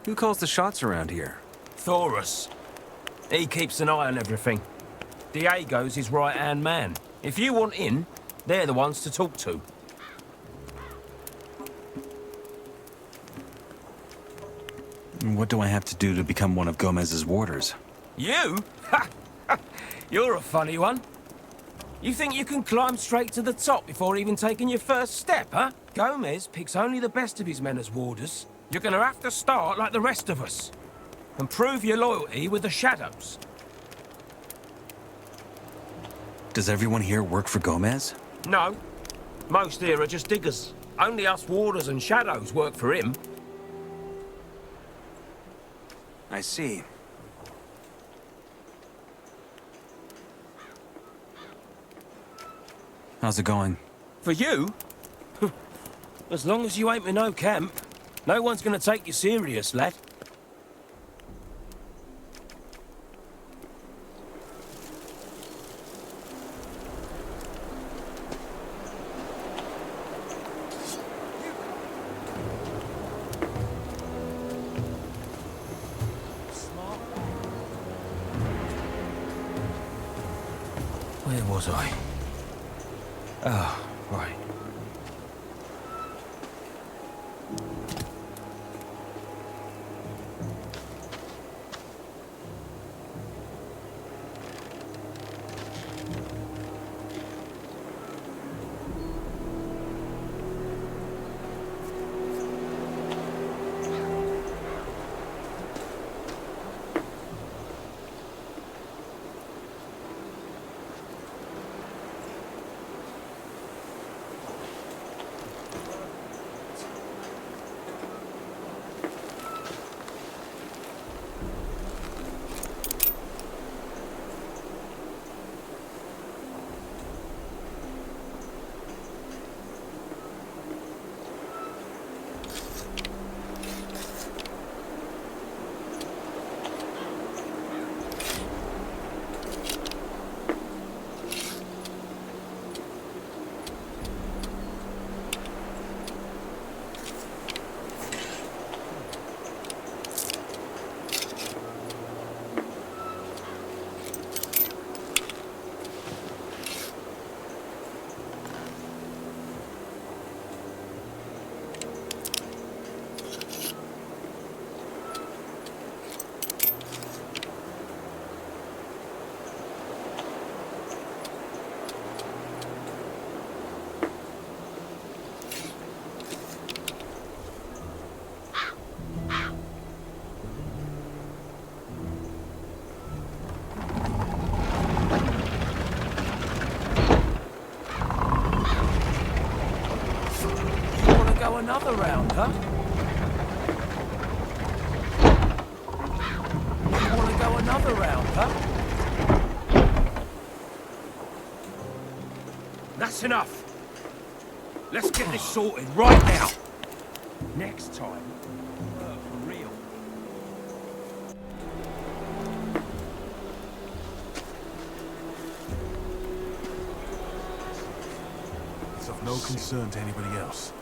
Who calls the shots around here? Thorus. He keeps an eye on everything. Diego's his right-hand man. If you want in, they're the ones to talk to. What do I have to do to become one of Gomez's warders? You? You're a funny one. You think you can climb straight to the top before even taking your first step, huh? Gomez picks only the best of his men as warders. You're gonna have to start like the rest of us. And prove your loyalty with the shadows. Does everyone here work for Gomez? No. Most here are just diggers. Only us warders and shadows work for him. I see. How's it going? For you? As long as you ain't in no camp, no one's gonna take you serious, lad. Where was I? Oh, right. go another round, huh? You want to go another round, huh? That's enough. Let's get this sorted right now. Next time, for real. It's of no concern to anybody else.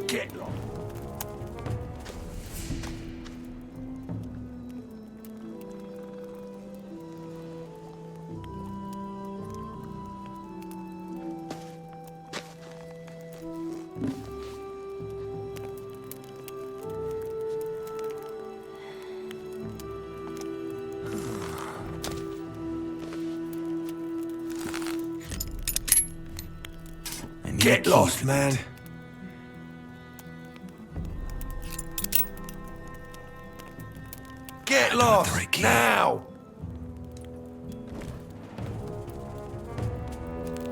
Get lost. Get lost, man. Get lost now!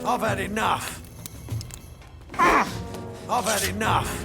I've had enough. I've had enough.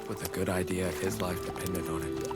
With a good idea if his life depended on it.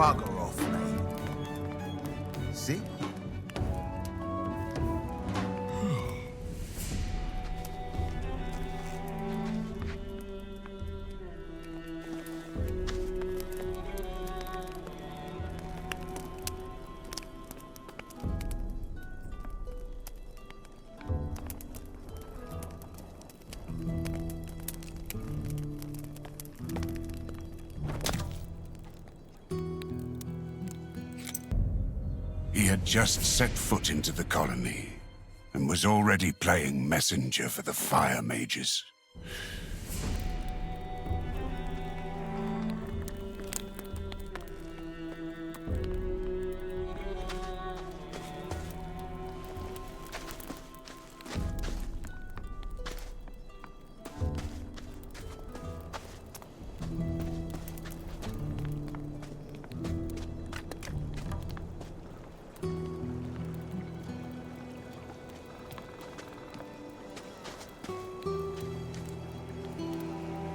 Bugger off, mate. See? had just set foot into the colony and was already playing messenger for the fire mages.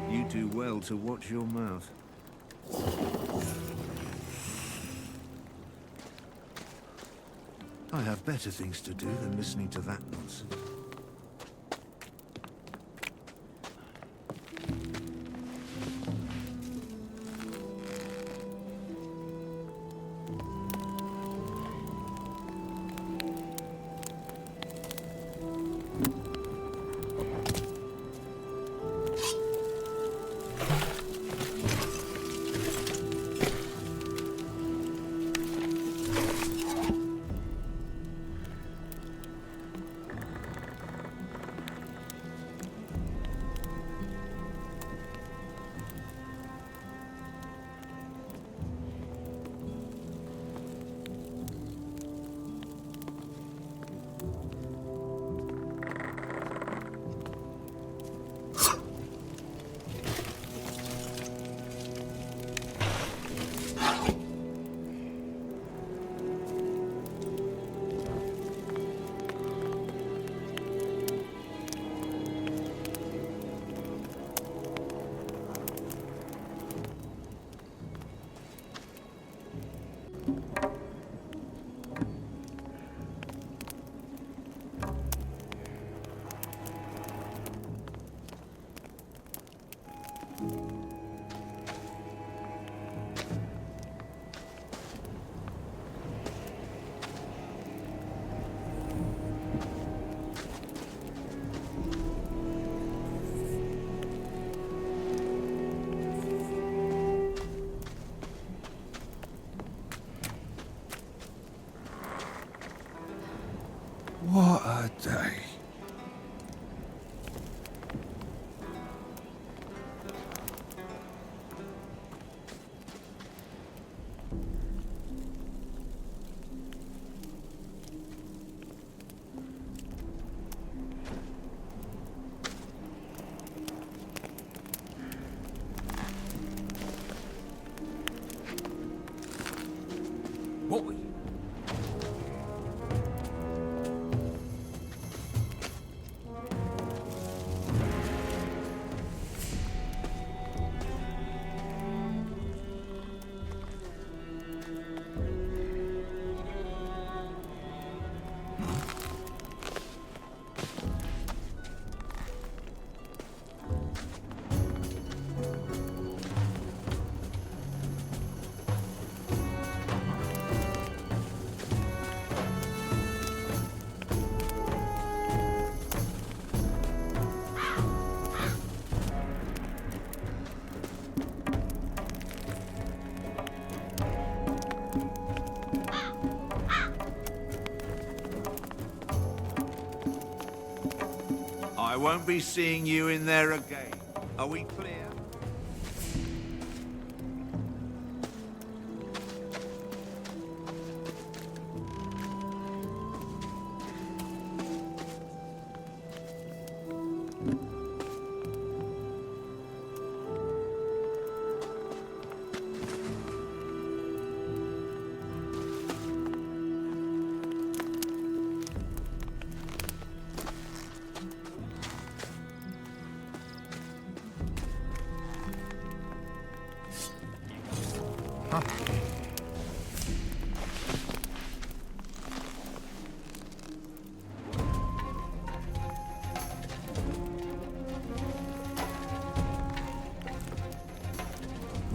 You do well to watch your mouth. I have better things to do than listening to that nonsense. What a day. What we... I won't be seeing you in there again. Are we clear?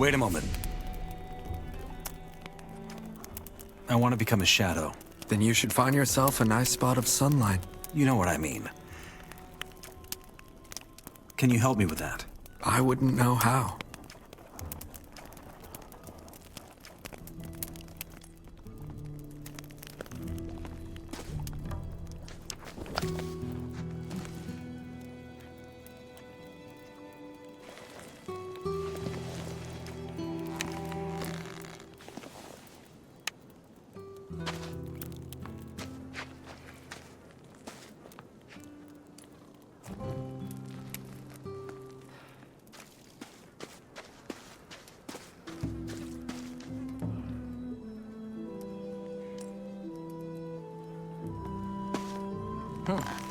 Wait a moment. I want to become a shadow. Then you should find yourself a nice spot of sunlight. You know what I mean. Can you help me with that? I wouldn't know how. You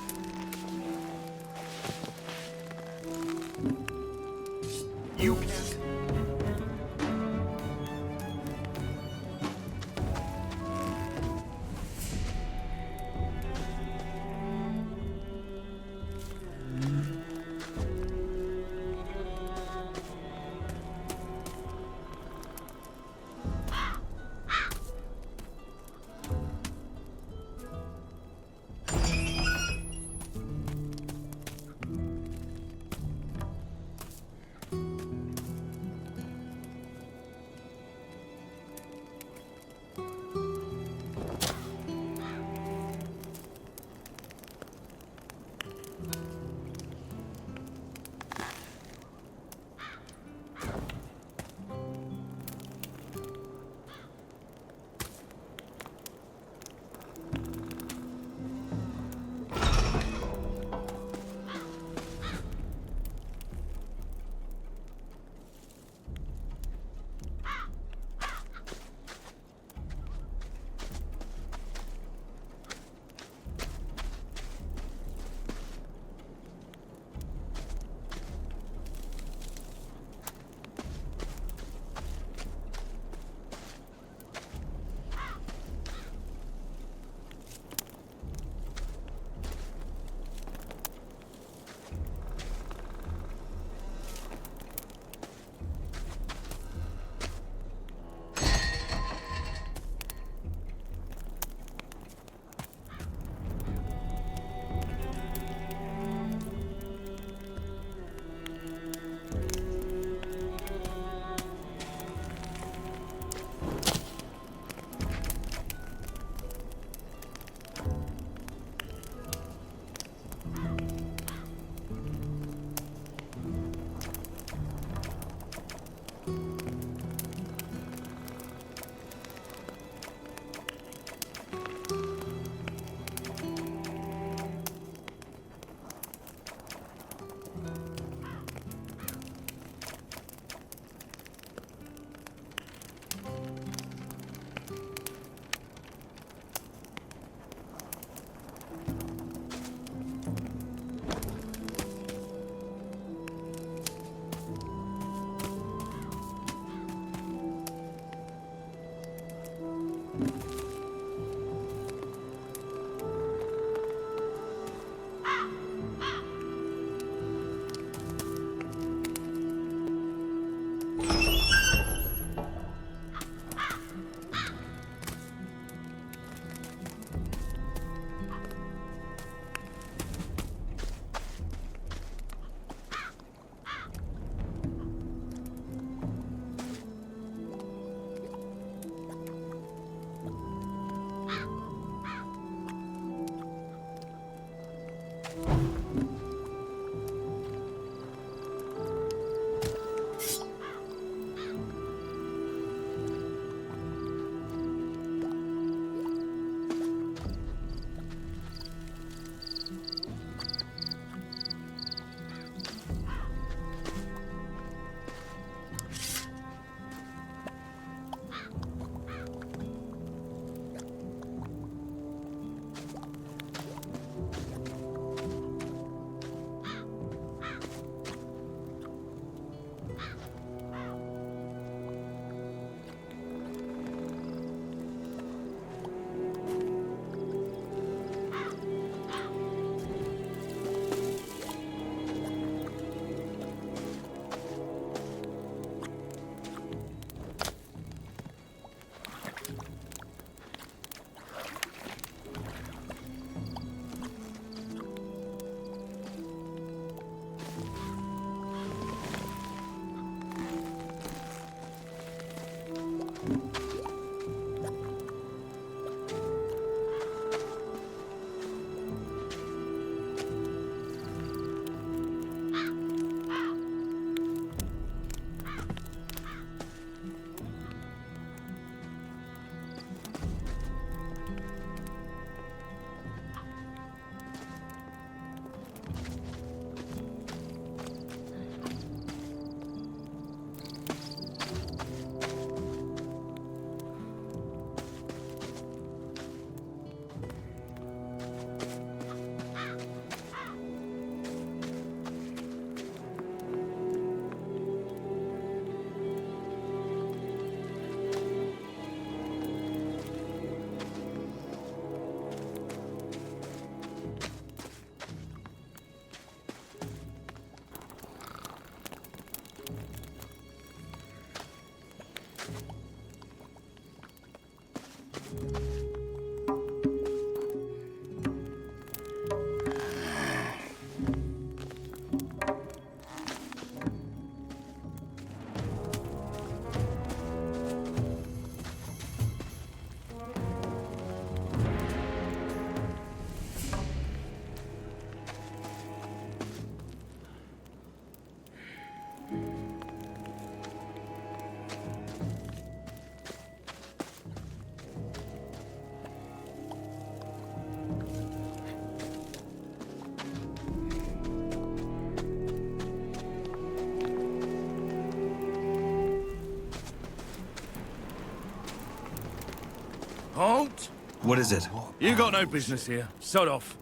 What is it? You got no business here. Sod off.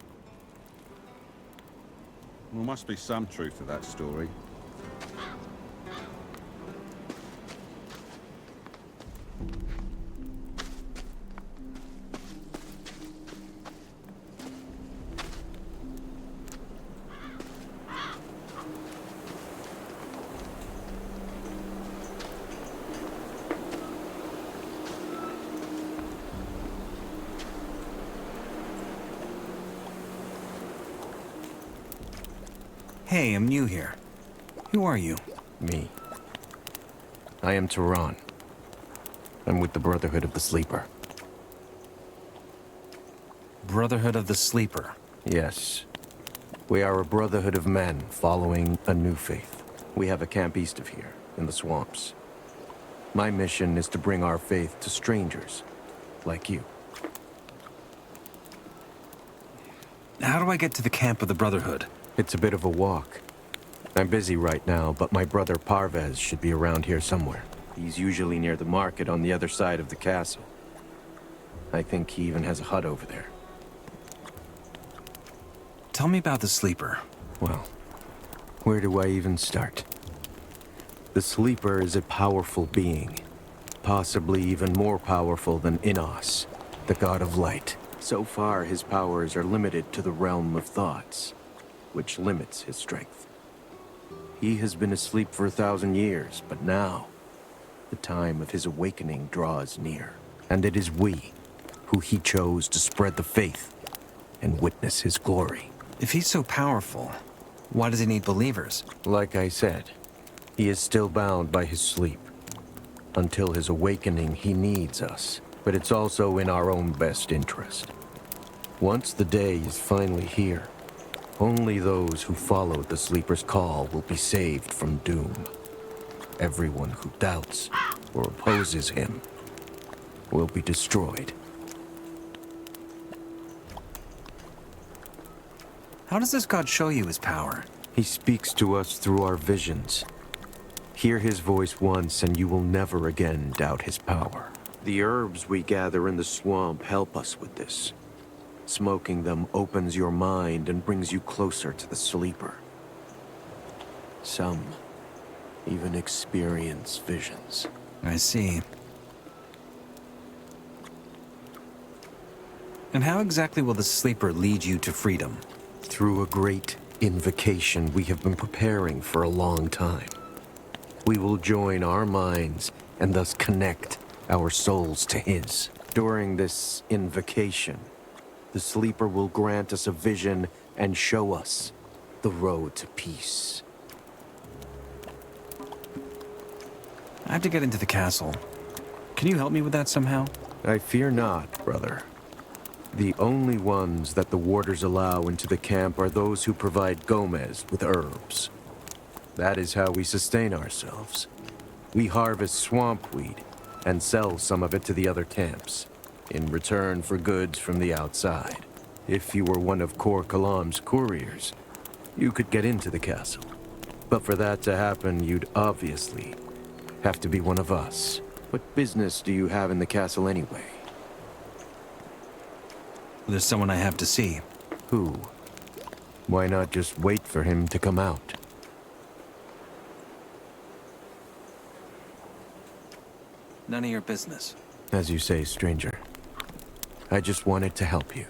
There must be some truth to that story. Hey, I'm new here. Who are you? Me. I am Tehran. I'm with the Brotherhood of the Sleeper. Brotherhood of the Sleeper? Yes. We are a brotherhood of men following a new faith. We have a camp east of here, in the swamps. My mission is to bring our faith to strangers, like you. How do I get to the camp of the Brotherhood? It's a bit of a walk. I'm busy right now, but my brother Parvez should be around here somewhere. He's usually near the market on the other side of the castle. I think he even has a hut over there. Tell me about the Sleeper. Well, where do I even start? The Sleeper is a powerful being. Possibly even more powerful than Innos, the god of light. So far, his powers are limited to the realm of thoughts, which limits his strength. He has been asleep for 1,000 years, but now, the time of his awakening draws near. And it is we who he chose to spread the faith and witness his glory. If he's so powerful, why does he need believers? Like I said, he is still bound by his sleep. Until his awakening, he needs us, but it's also in our own best interest. Once the day is finally here, only those who follow the Sleeper's call will be saved from doom. Everyone who doubts or opposes him will be destroyed. How does this god show you his power? He speaks to us through our visions. Hear his voice once and you will never again doubt his power. The herbs we gather in the swamp help us with this. Smoking them opens your mind and brings you closer to the Sleeper. Some even experience visions. I see. And how exactly will the Sleeper lead you to freedom? Through a great invocation we have been preparing for a long time. We will join our minds and thus connect our souls to his. During this invocation, the Sleeper will grant us a vision and show us the road to peace. I have to get into the castle. Can you help me with that somehow? I fear not, brother. The only ones that the warders allow into the camp are those who provide Gomez with herbs. That is how we sustain ourselves. We harvest swamp weed and sell some of it to the other camps, in return for goods from the outside. If you were one of Kor Kalam's couriers, you could get into the castle. But for that to happen, you'd obviously have to be one of us. What business do you have in the castle anyway? There's someone I have to see. Who? Why not just wait for him to come out? None of your business. As you say, stranger. I just wanted to help you.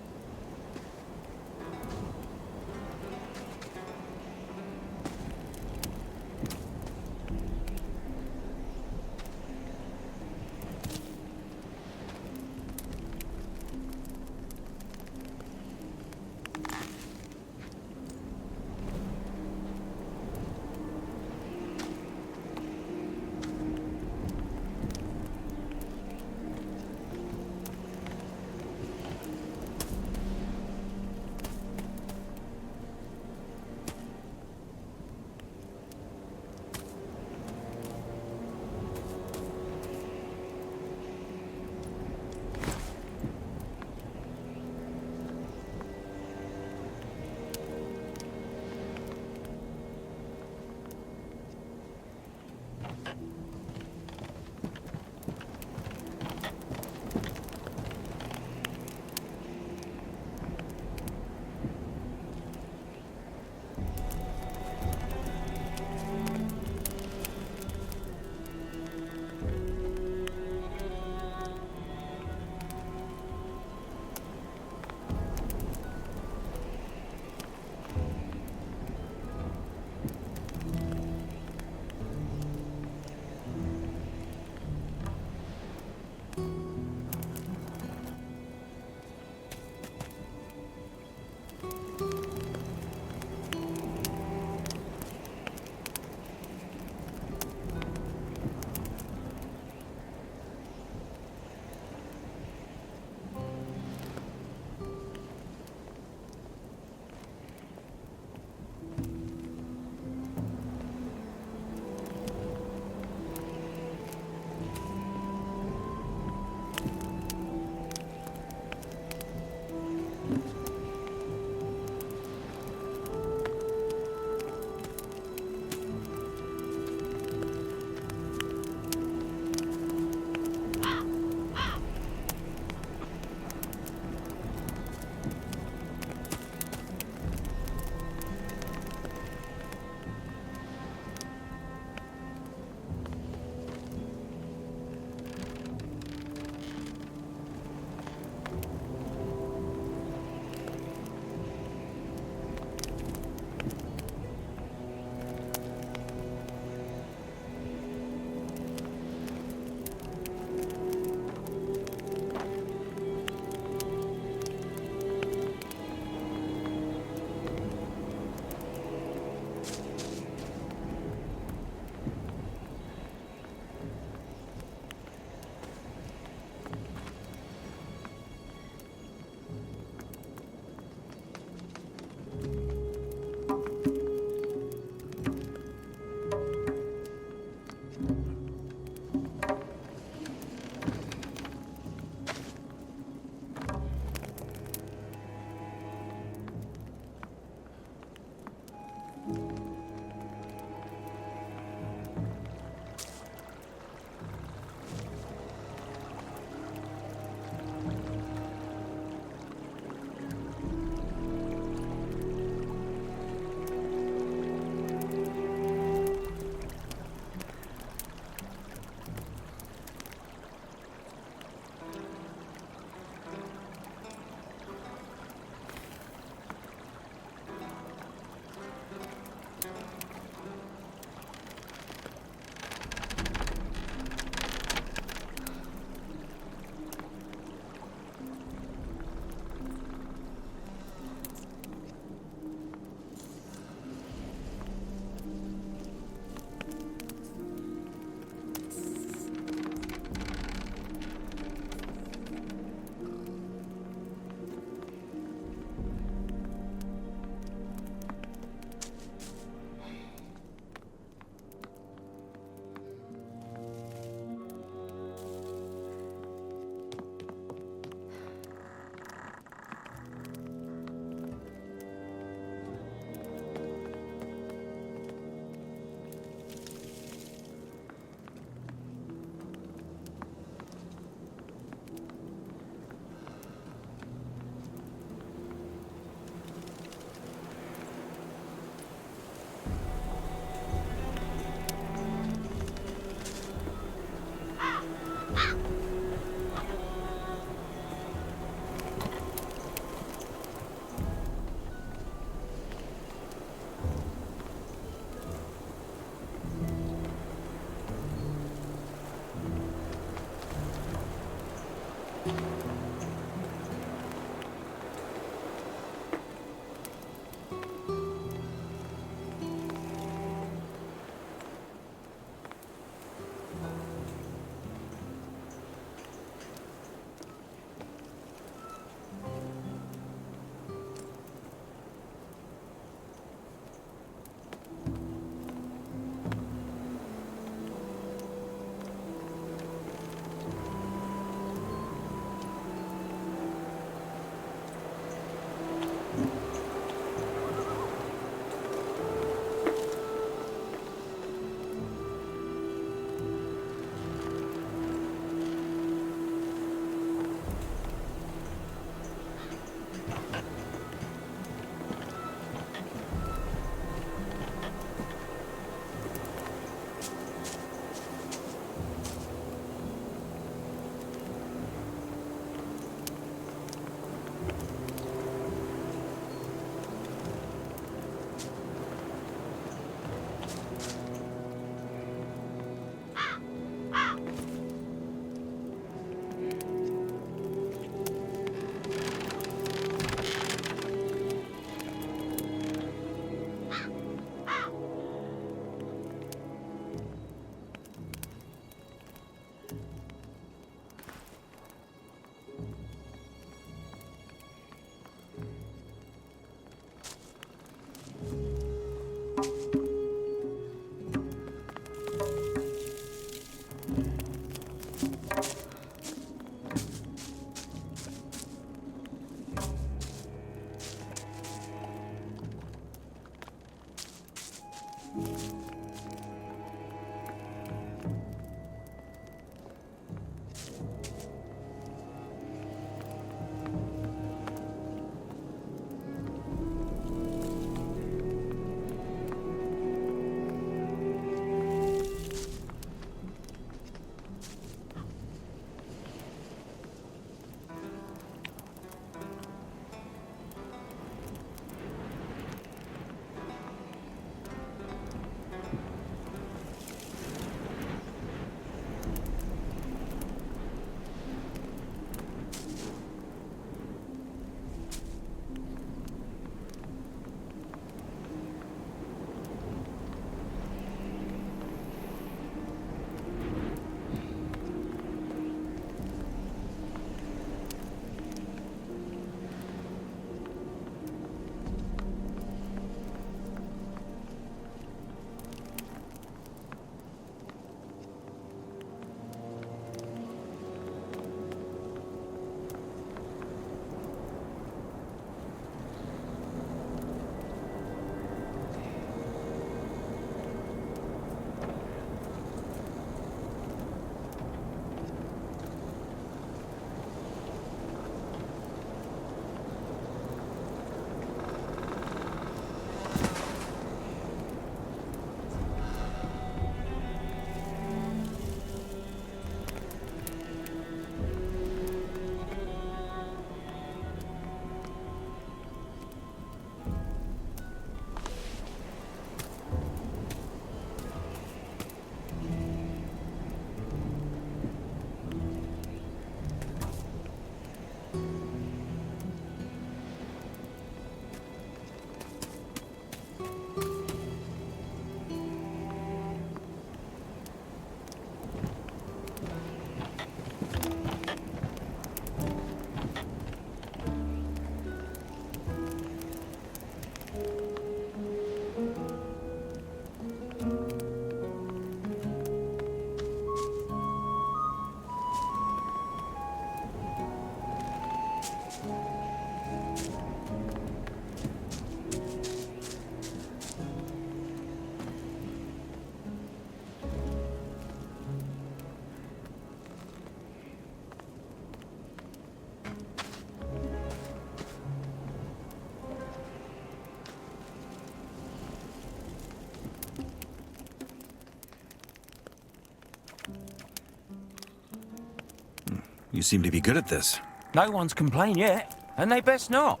You seem to be good at this. No one's complained yet, and they best not.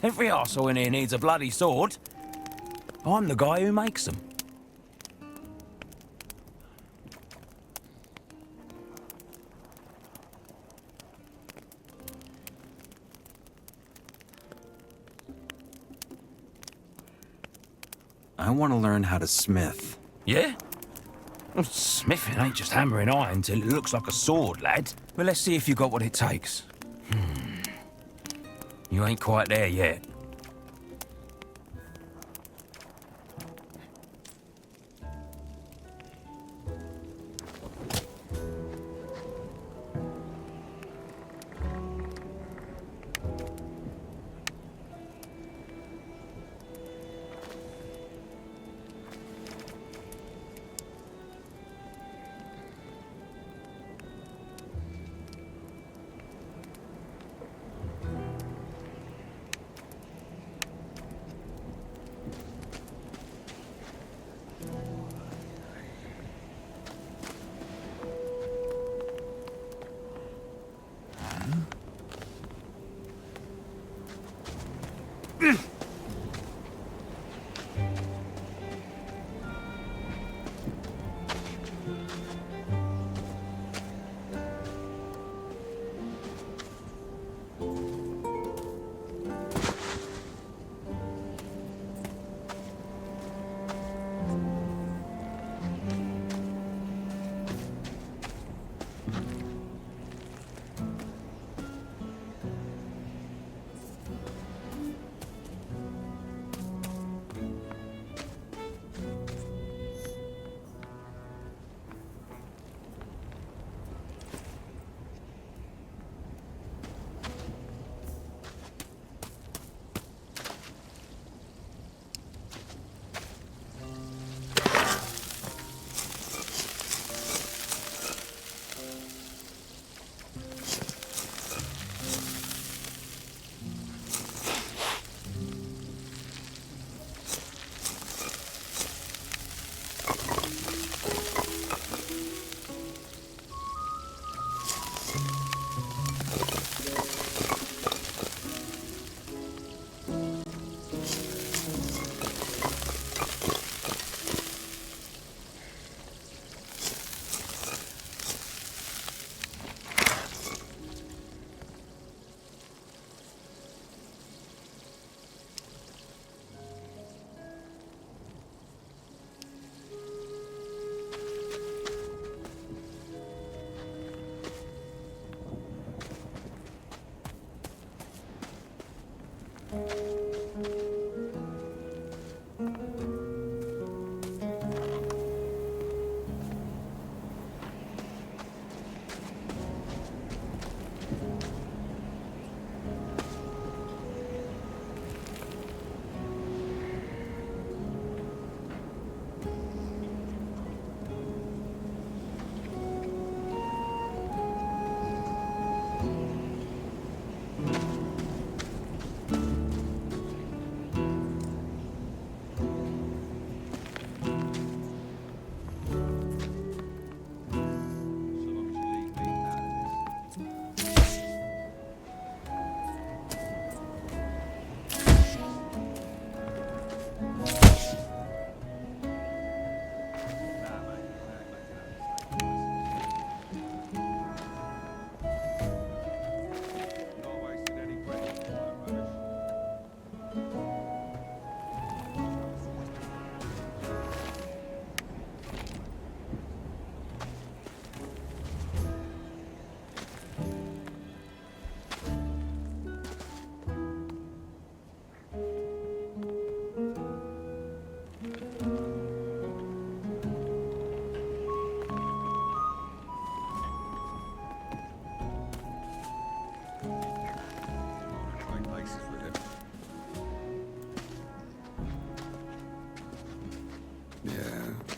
Every arsehole in here needs a bloody sword. I'm the guy who makes them. I want to learn how to smith. Yeah? Well, smithing ain't just hammering iron till it looks like a sword, lad. But let's see if you got what it takes. You ain't quite there yet.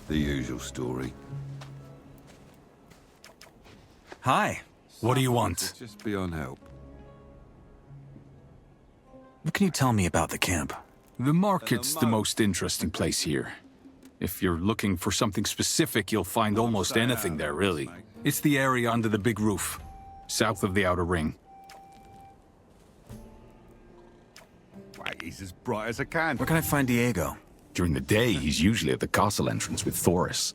The usual story. Hi. What do you want? Just beyond help. What can you tell me about the camp? The market's the most interesting place here. If you're looking for something specific, you'll find almost anything there, really. It's the area under the big roof, south of the outer ring. Wait, he's as bright as a can. Where can I find Diego? During the day, he's usually at the castle entrance with Thoris.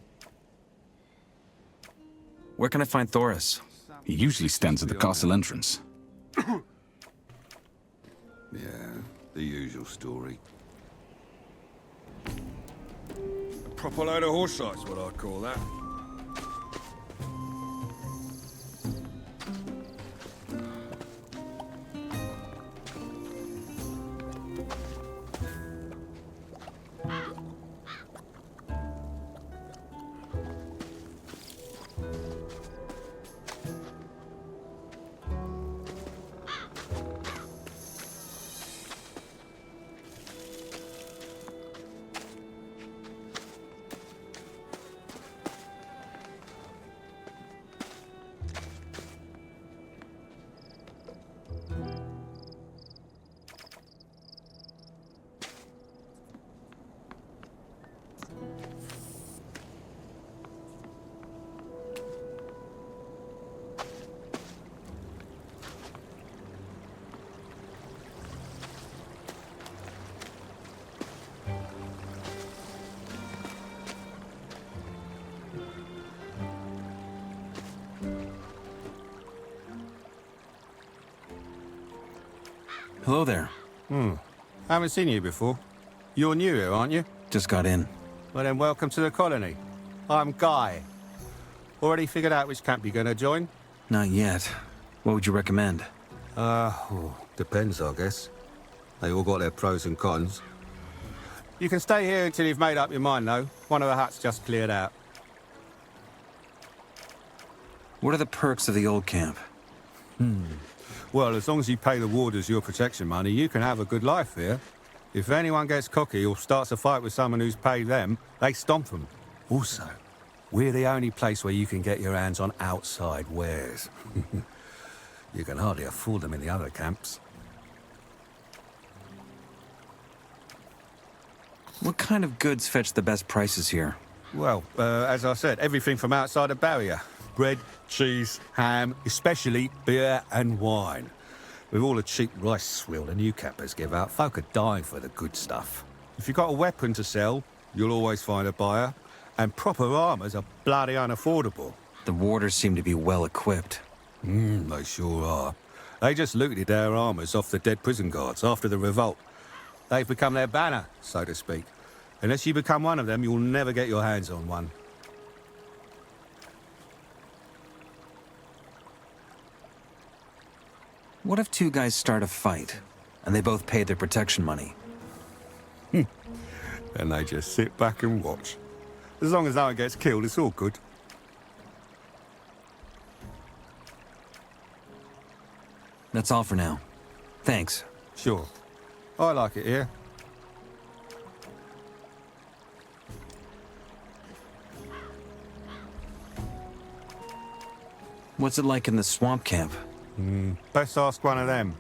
Where can I find Thoris? He usually stands at the castle entrance. Yeah, the usual story. Proper load of horse sights, what I'd call that. Hello there. Haven't seen you before. You're new here, aren't you? Just got in. Well then, welcome to the colony. I'm Guy. Already figured out which camp you're gonna join? Not yet. What would you recommend? Depends, I guess. They all got their pros and cons. You can stay here until you've made up your mind, though. One of the huts just cleared out. What are the perks of the old camp? Well, as long as you pay the warders your protection money, you can have a good life here. If anyone gets cocky or starts a fight with someone who's paid them, they stomp them. Also, we're the only place where you can get your hands on outside wares. You can hardly afford them in the other camps. What kind of goods fetch the best prices here? Well, as I said, everything from outside the barrier. Bread, cheese, ham, especially beer and wine. With all the cheap rice swill the new campers give out, folk are dying for the good stuff. If you've got a weapon to sell, you'll always find a buyer. And proper armors are bloody unaffordable. The warders seem to be well equipped. They sure are. They just looted their armors off the dead prison guards after the revolt. They've become their banner, so to speak. Unless you become one of them, you'll never get your hands on one. What if two guys start a fight, and they both paid their protection money? And they just sit back and watch. As long as no one gets killed, it's all good. That's all for now. Thanks. Sure. I like it here. What's it like in the swamp camp? Best ask one of them.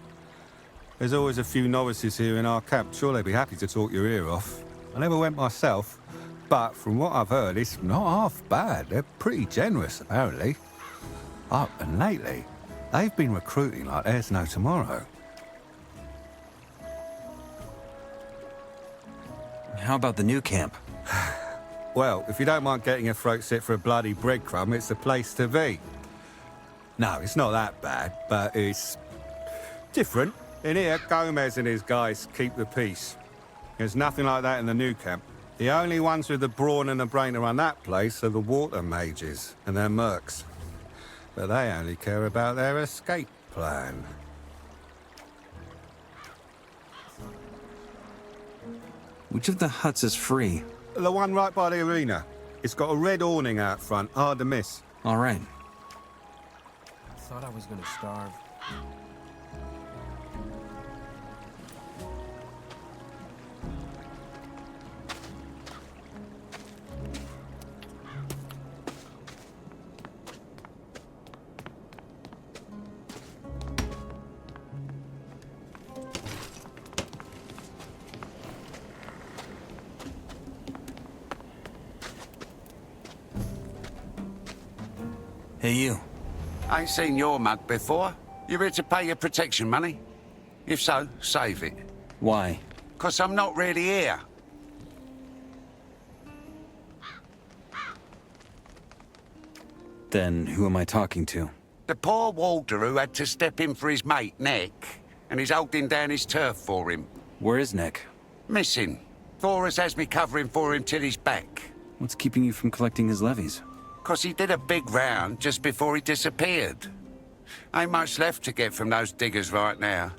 There's always a few novices here in our camp. Sure, they'd be happy to talk your ear off. I never went myself, but from what I've heard, it's not half bad. They're pretty generous, apparently. Oh, and lately, they've been recruiting like there's no tomorrow. How about the new camp? Well, if you don't mind getting your throat slit for a bloody breadcrumb, it's the place to be. No, it's not that bad, but it's different. In here, Gomez and his guys keep the peace. There's nothing like that in the new camp. The only ones with the brawn and the brain to run that place are the water mages and their mercs. But they only care about their escape plan. Which of the huts is free? The one right by the arena. It's got a red awning out front, hard to miss. All right. I thought I was gonna starve. Hey, you. I ain't seen your mug before. You here to pay your protection money? If so, save it. Why? 'Cause I'm not really here. Then who am I talking to? The poor warder who had to step in for his mate, Nick, and he's holding down his turf for him. Where is Nick? Missing. Thoras has me covering for him till he's back. What's keeping you from collecting his levies? 'Cause he did a big round just before he disappeared. Ain't much left to get from those diggers right now.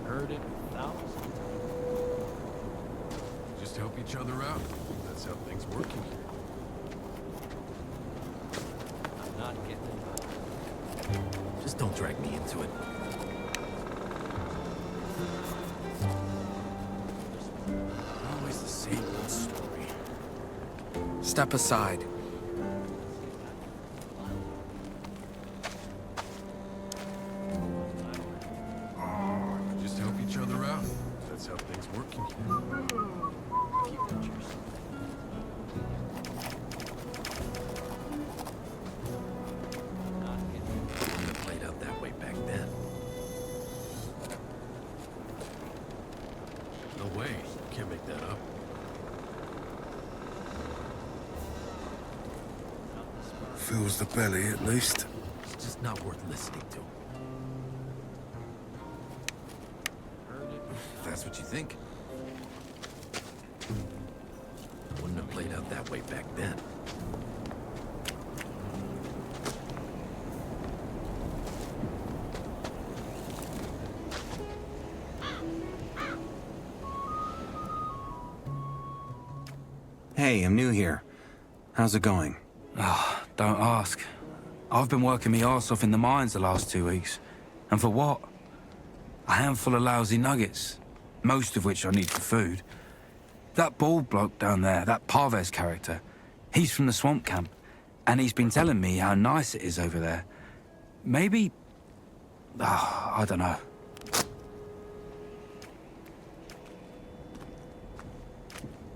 Heard it 1,000. Just help each other out. That's how things work in here. I'm not getting it. Just don't drag me into it. Always the same old story. Step aside. Just help each other out. That's how things work in here. Wouldn't have played out that way back then. No way. Can't make that up. Fills the belly, at least. It's just not worth listening to. If that's what you think. Wouldn't have played out that way back then. Hey, I'm new here. How's it going? Oh, don't ask. I've been working my arse off in the mines the last 2 weeks. And for what? A handful of lousy nuggets, most of which I need for food. That bald bloke down there, that Parves character, he's from the swamp camp, and he's been telling me how nice it is over there. Maybe... I don't know.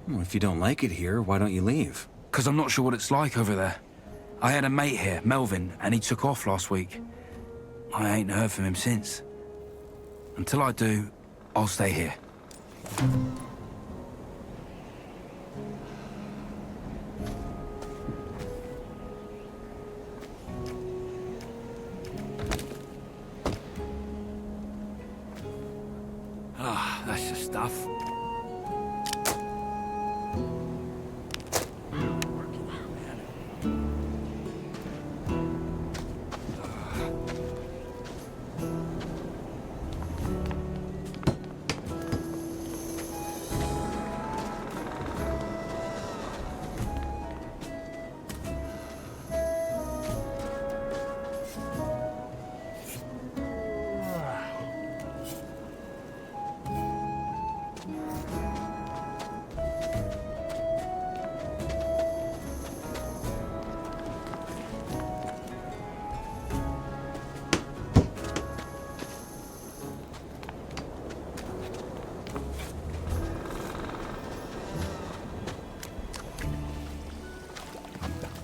Well, if you don't like it here, why don't you leave? 'Cause I'm not sure what it's like over there. I had a mate here, Melvin, and he took off last week. I ain't heard from him since. Until I do, I'll stay here. Ah, that's the stuff.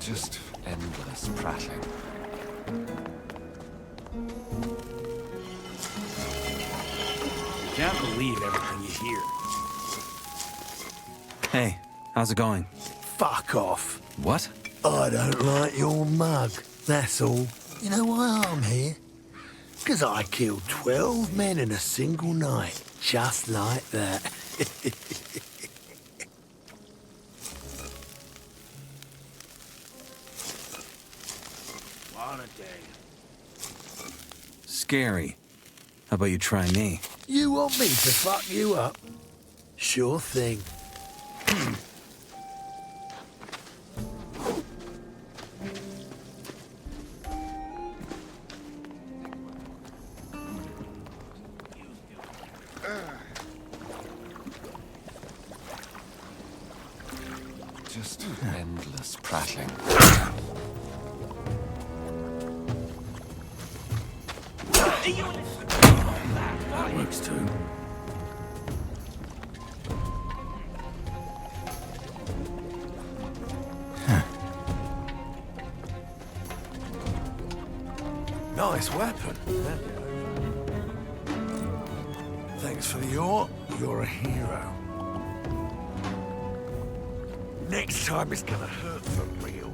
Just endless prattling. You can't believe everything you hear. Hey, how's it going? Fuck off. What? I don't like your mug, that's all. You know why I'm here? 'Cause I killed 12 men in a single night, just like that. What a day. Scary. How about you try me? You want me to fuck you up? Sure thing. Just endless prattling. Works too. Nice weapon. Thanks for the ore. You're a hero. Next time it's gonna hurt for real.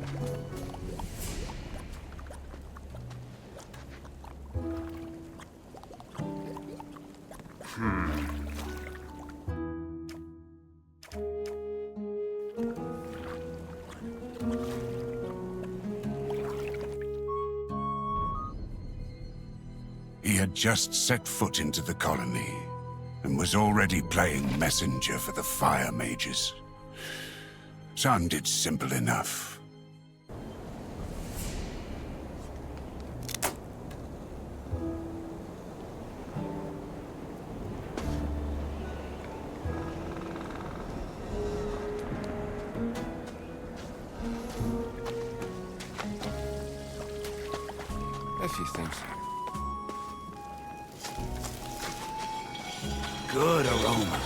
He had just set foot into the colony and was already playing messenger for the fire mages. Sounded simple enough. If you think so. Good aroma.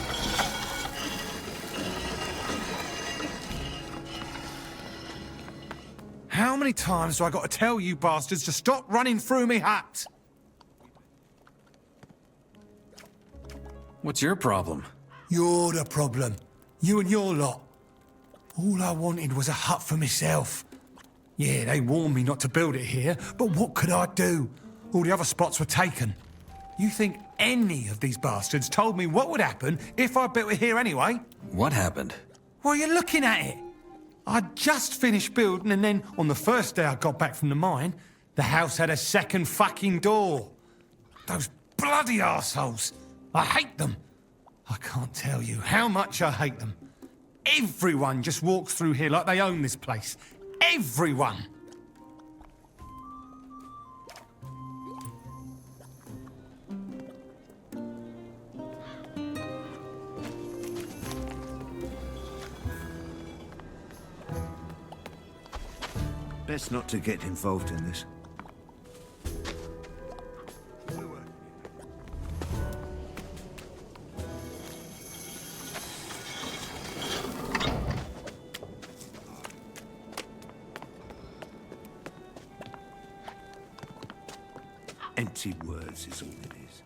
How many times do I got to tell you bastards to stop running through me hut? What's your problem? You're the problem. You and your lot. All I wanted was a hut for myself. Yeah, they warned me not to build it here, but what could I do? All the other spots were taken. You think any of these bastards told me what would happen if I built it here anyway? What happened? Well, you're looking at it. I just finished building, and then on the first day I got back from the mine, the house had a second fucking door. Those bloody arseholes. I hate them. I can't tell you how much I hate them. Everyone just walks through here like they own this place. Everyone. Best not to get involved in this. Empty words is all it is.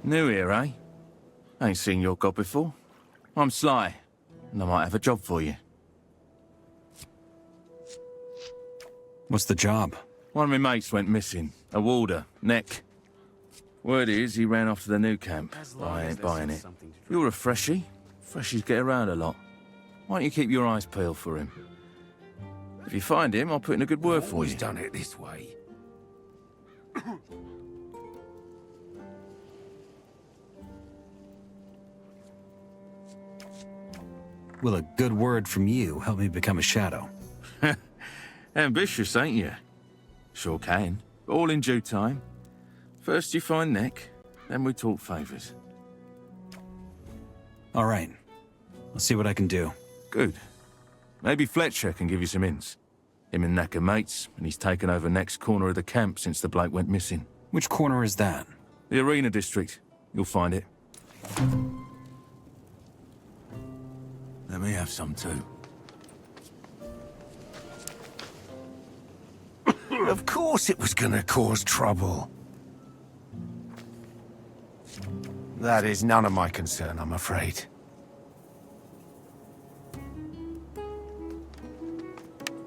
New here, eh? Ain't seen your god before. I'm Sly, and I might have a job for you. What's the job? One of my mates went missing. A warder, Neck. Word is, he ran off to the new camp. I ain't buying it. You're a freshie. Freshies get around a lot. Why don't you keep your eyes peeled for him? If you find him, I'll put in a good word for you. Always done it this way. Will a good word from you help me become a shadow? Ambitious, ain't you? Sure can. But all in due time. First you find Neck, then we talk favours. All right. I'll see what I can do. Good. Maybe Fletcher can give you some hints. Him and Neck are mates, and he's taken over next corner of the camp since the bloke went missing. Which corner is that? The Arena District. You'll find it. Let me have some too. Of course it was gonna cause trouble. That is none of my concern, I'm afraid.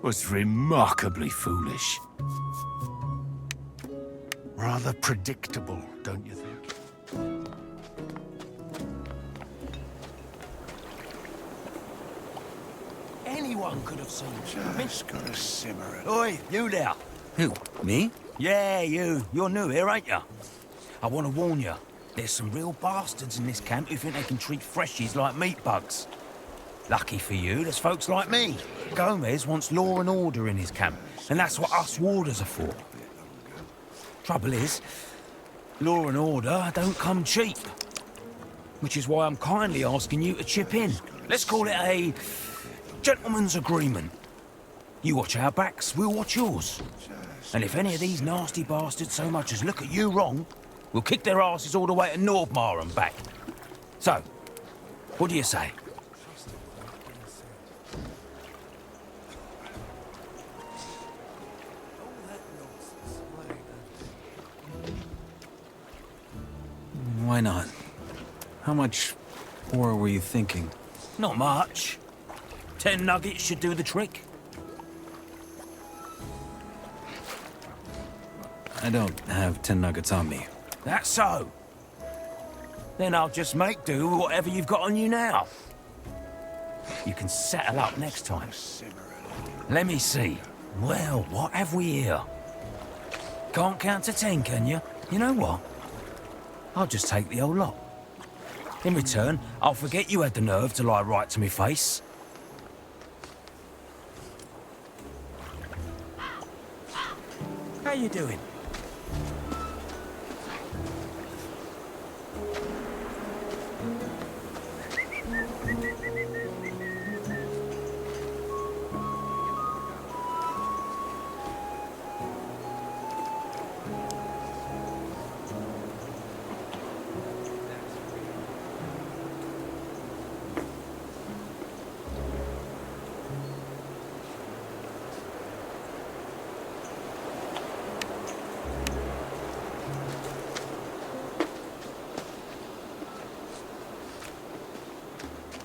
Was remarkably foolish. Rather predictable, don't you think? Anyone could have seen it. Just gotta simmer it. Oi, you there. Who? Me? Yeah, you. You're new here, ain't you? I want to warn you. There's some real bastards in this camp who think they can treat freshies like meat bugs. Lucky for you, there's folks like me. Gomez wants law and order in his camp, and that's what us warders are for. Trouble is, law and order don't come cheap. Which is why I'm kindly asking you to chip in. Let's call it a gentleman's agreement. You watch our backs, we'll watch yours. And if any of these nasty bastards so much as look at you wrong, we'll kick their asses all the way to Nordmar and back. So, what do you say? Why not? How much ore were you thinking? Not much. 10 nuggets should do the trick. I don't have 10 nuggets on me. That's so. Then I'll just make do with whatever you've got on you now. You can settle up next time. Let me see. Well, what have we here? Can't count to 10, can you? You know what? I'll just take the whole lot. In return, I'll forget you had the nerve to lie right to me face. How you doing?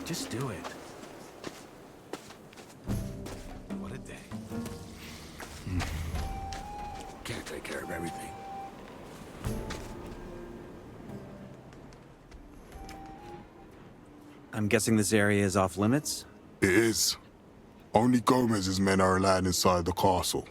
Just do it. What a day. Can't take care of everything. I'm guessing this area is off limits? It is. Only Gomez's men are allowed inside the castle.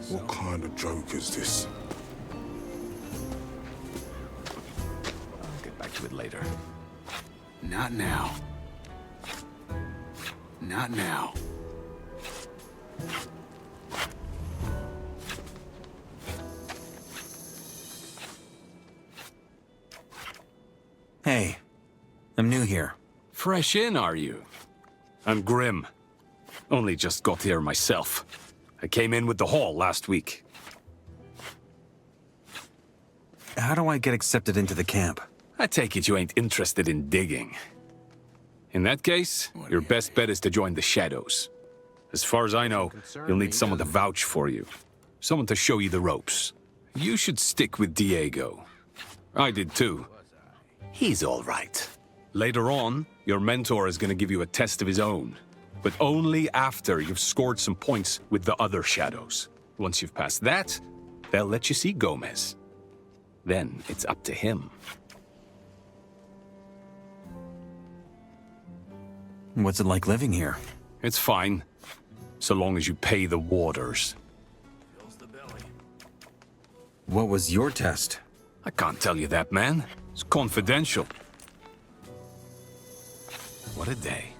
What kind of joke is this? I'll get back to it later. Not now. Not now. Hey, I'm new here. Fresh in, are you? I'm Grim. Only just got here myself. I came in with the haul last week. How do I get accepted into the camp? I take it you ain't interested in digging. In that case, your best bet is to join the Shadows. As far as I know, you'll need someone to vouch for you. Someone to show you the ropes. You should stick with Diego. I did too. He's all right. Later on, your mentor is gonna give you a test of his own. But only after you've scored some points with the other Shadows. Once you've passed that, they'll let you see Gomez. Then it's up to him. What's it like living here? It's fine, so long as you pay the warders. What was your test? I can't tell you that, man. It's confidential. What a day.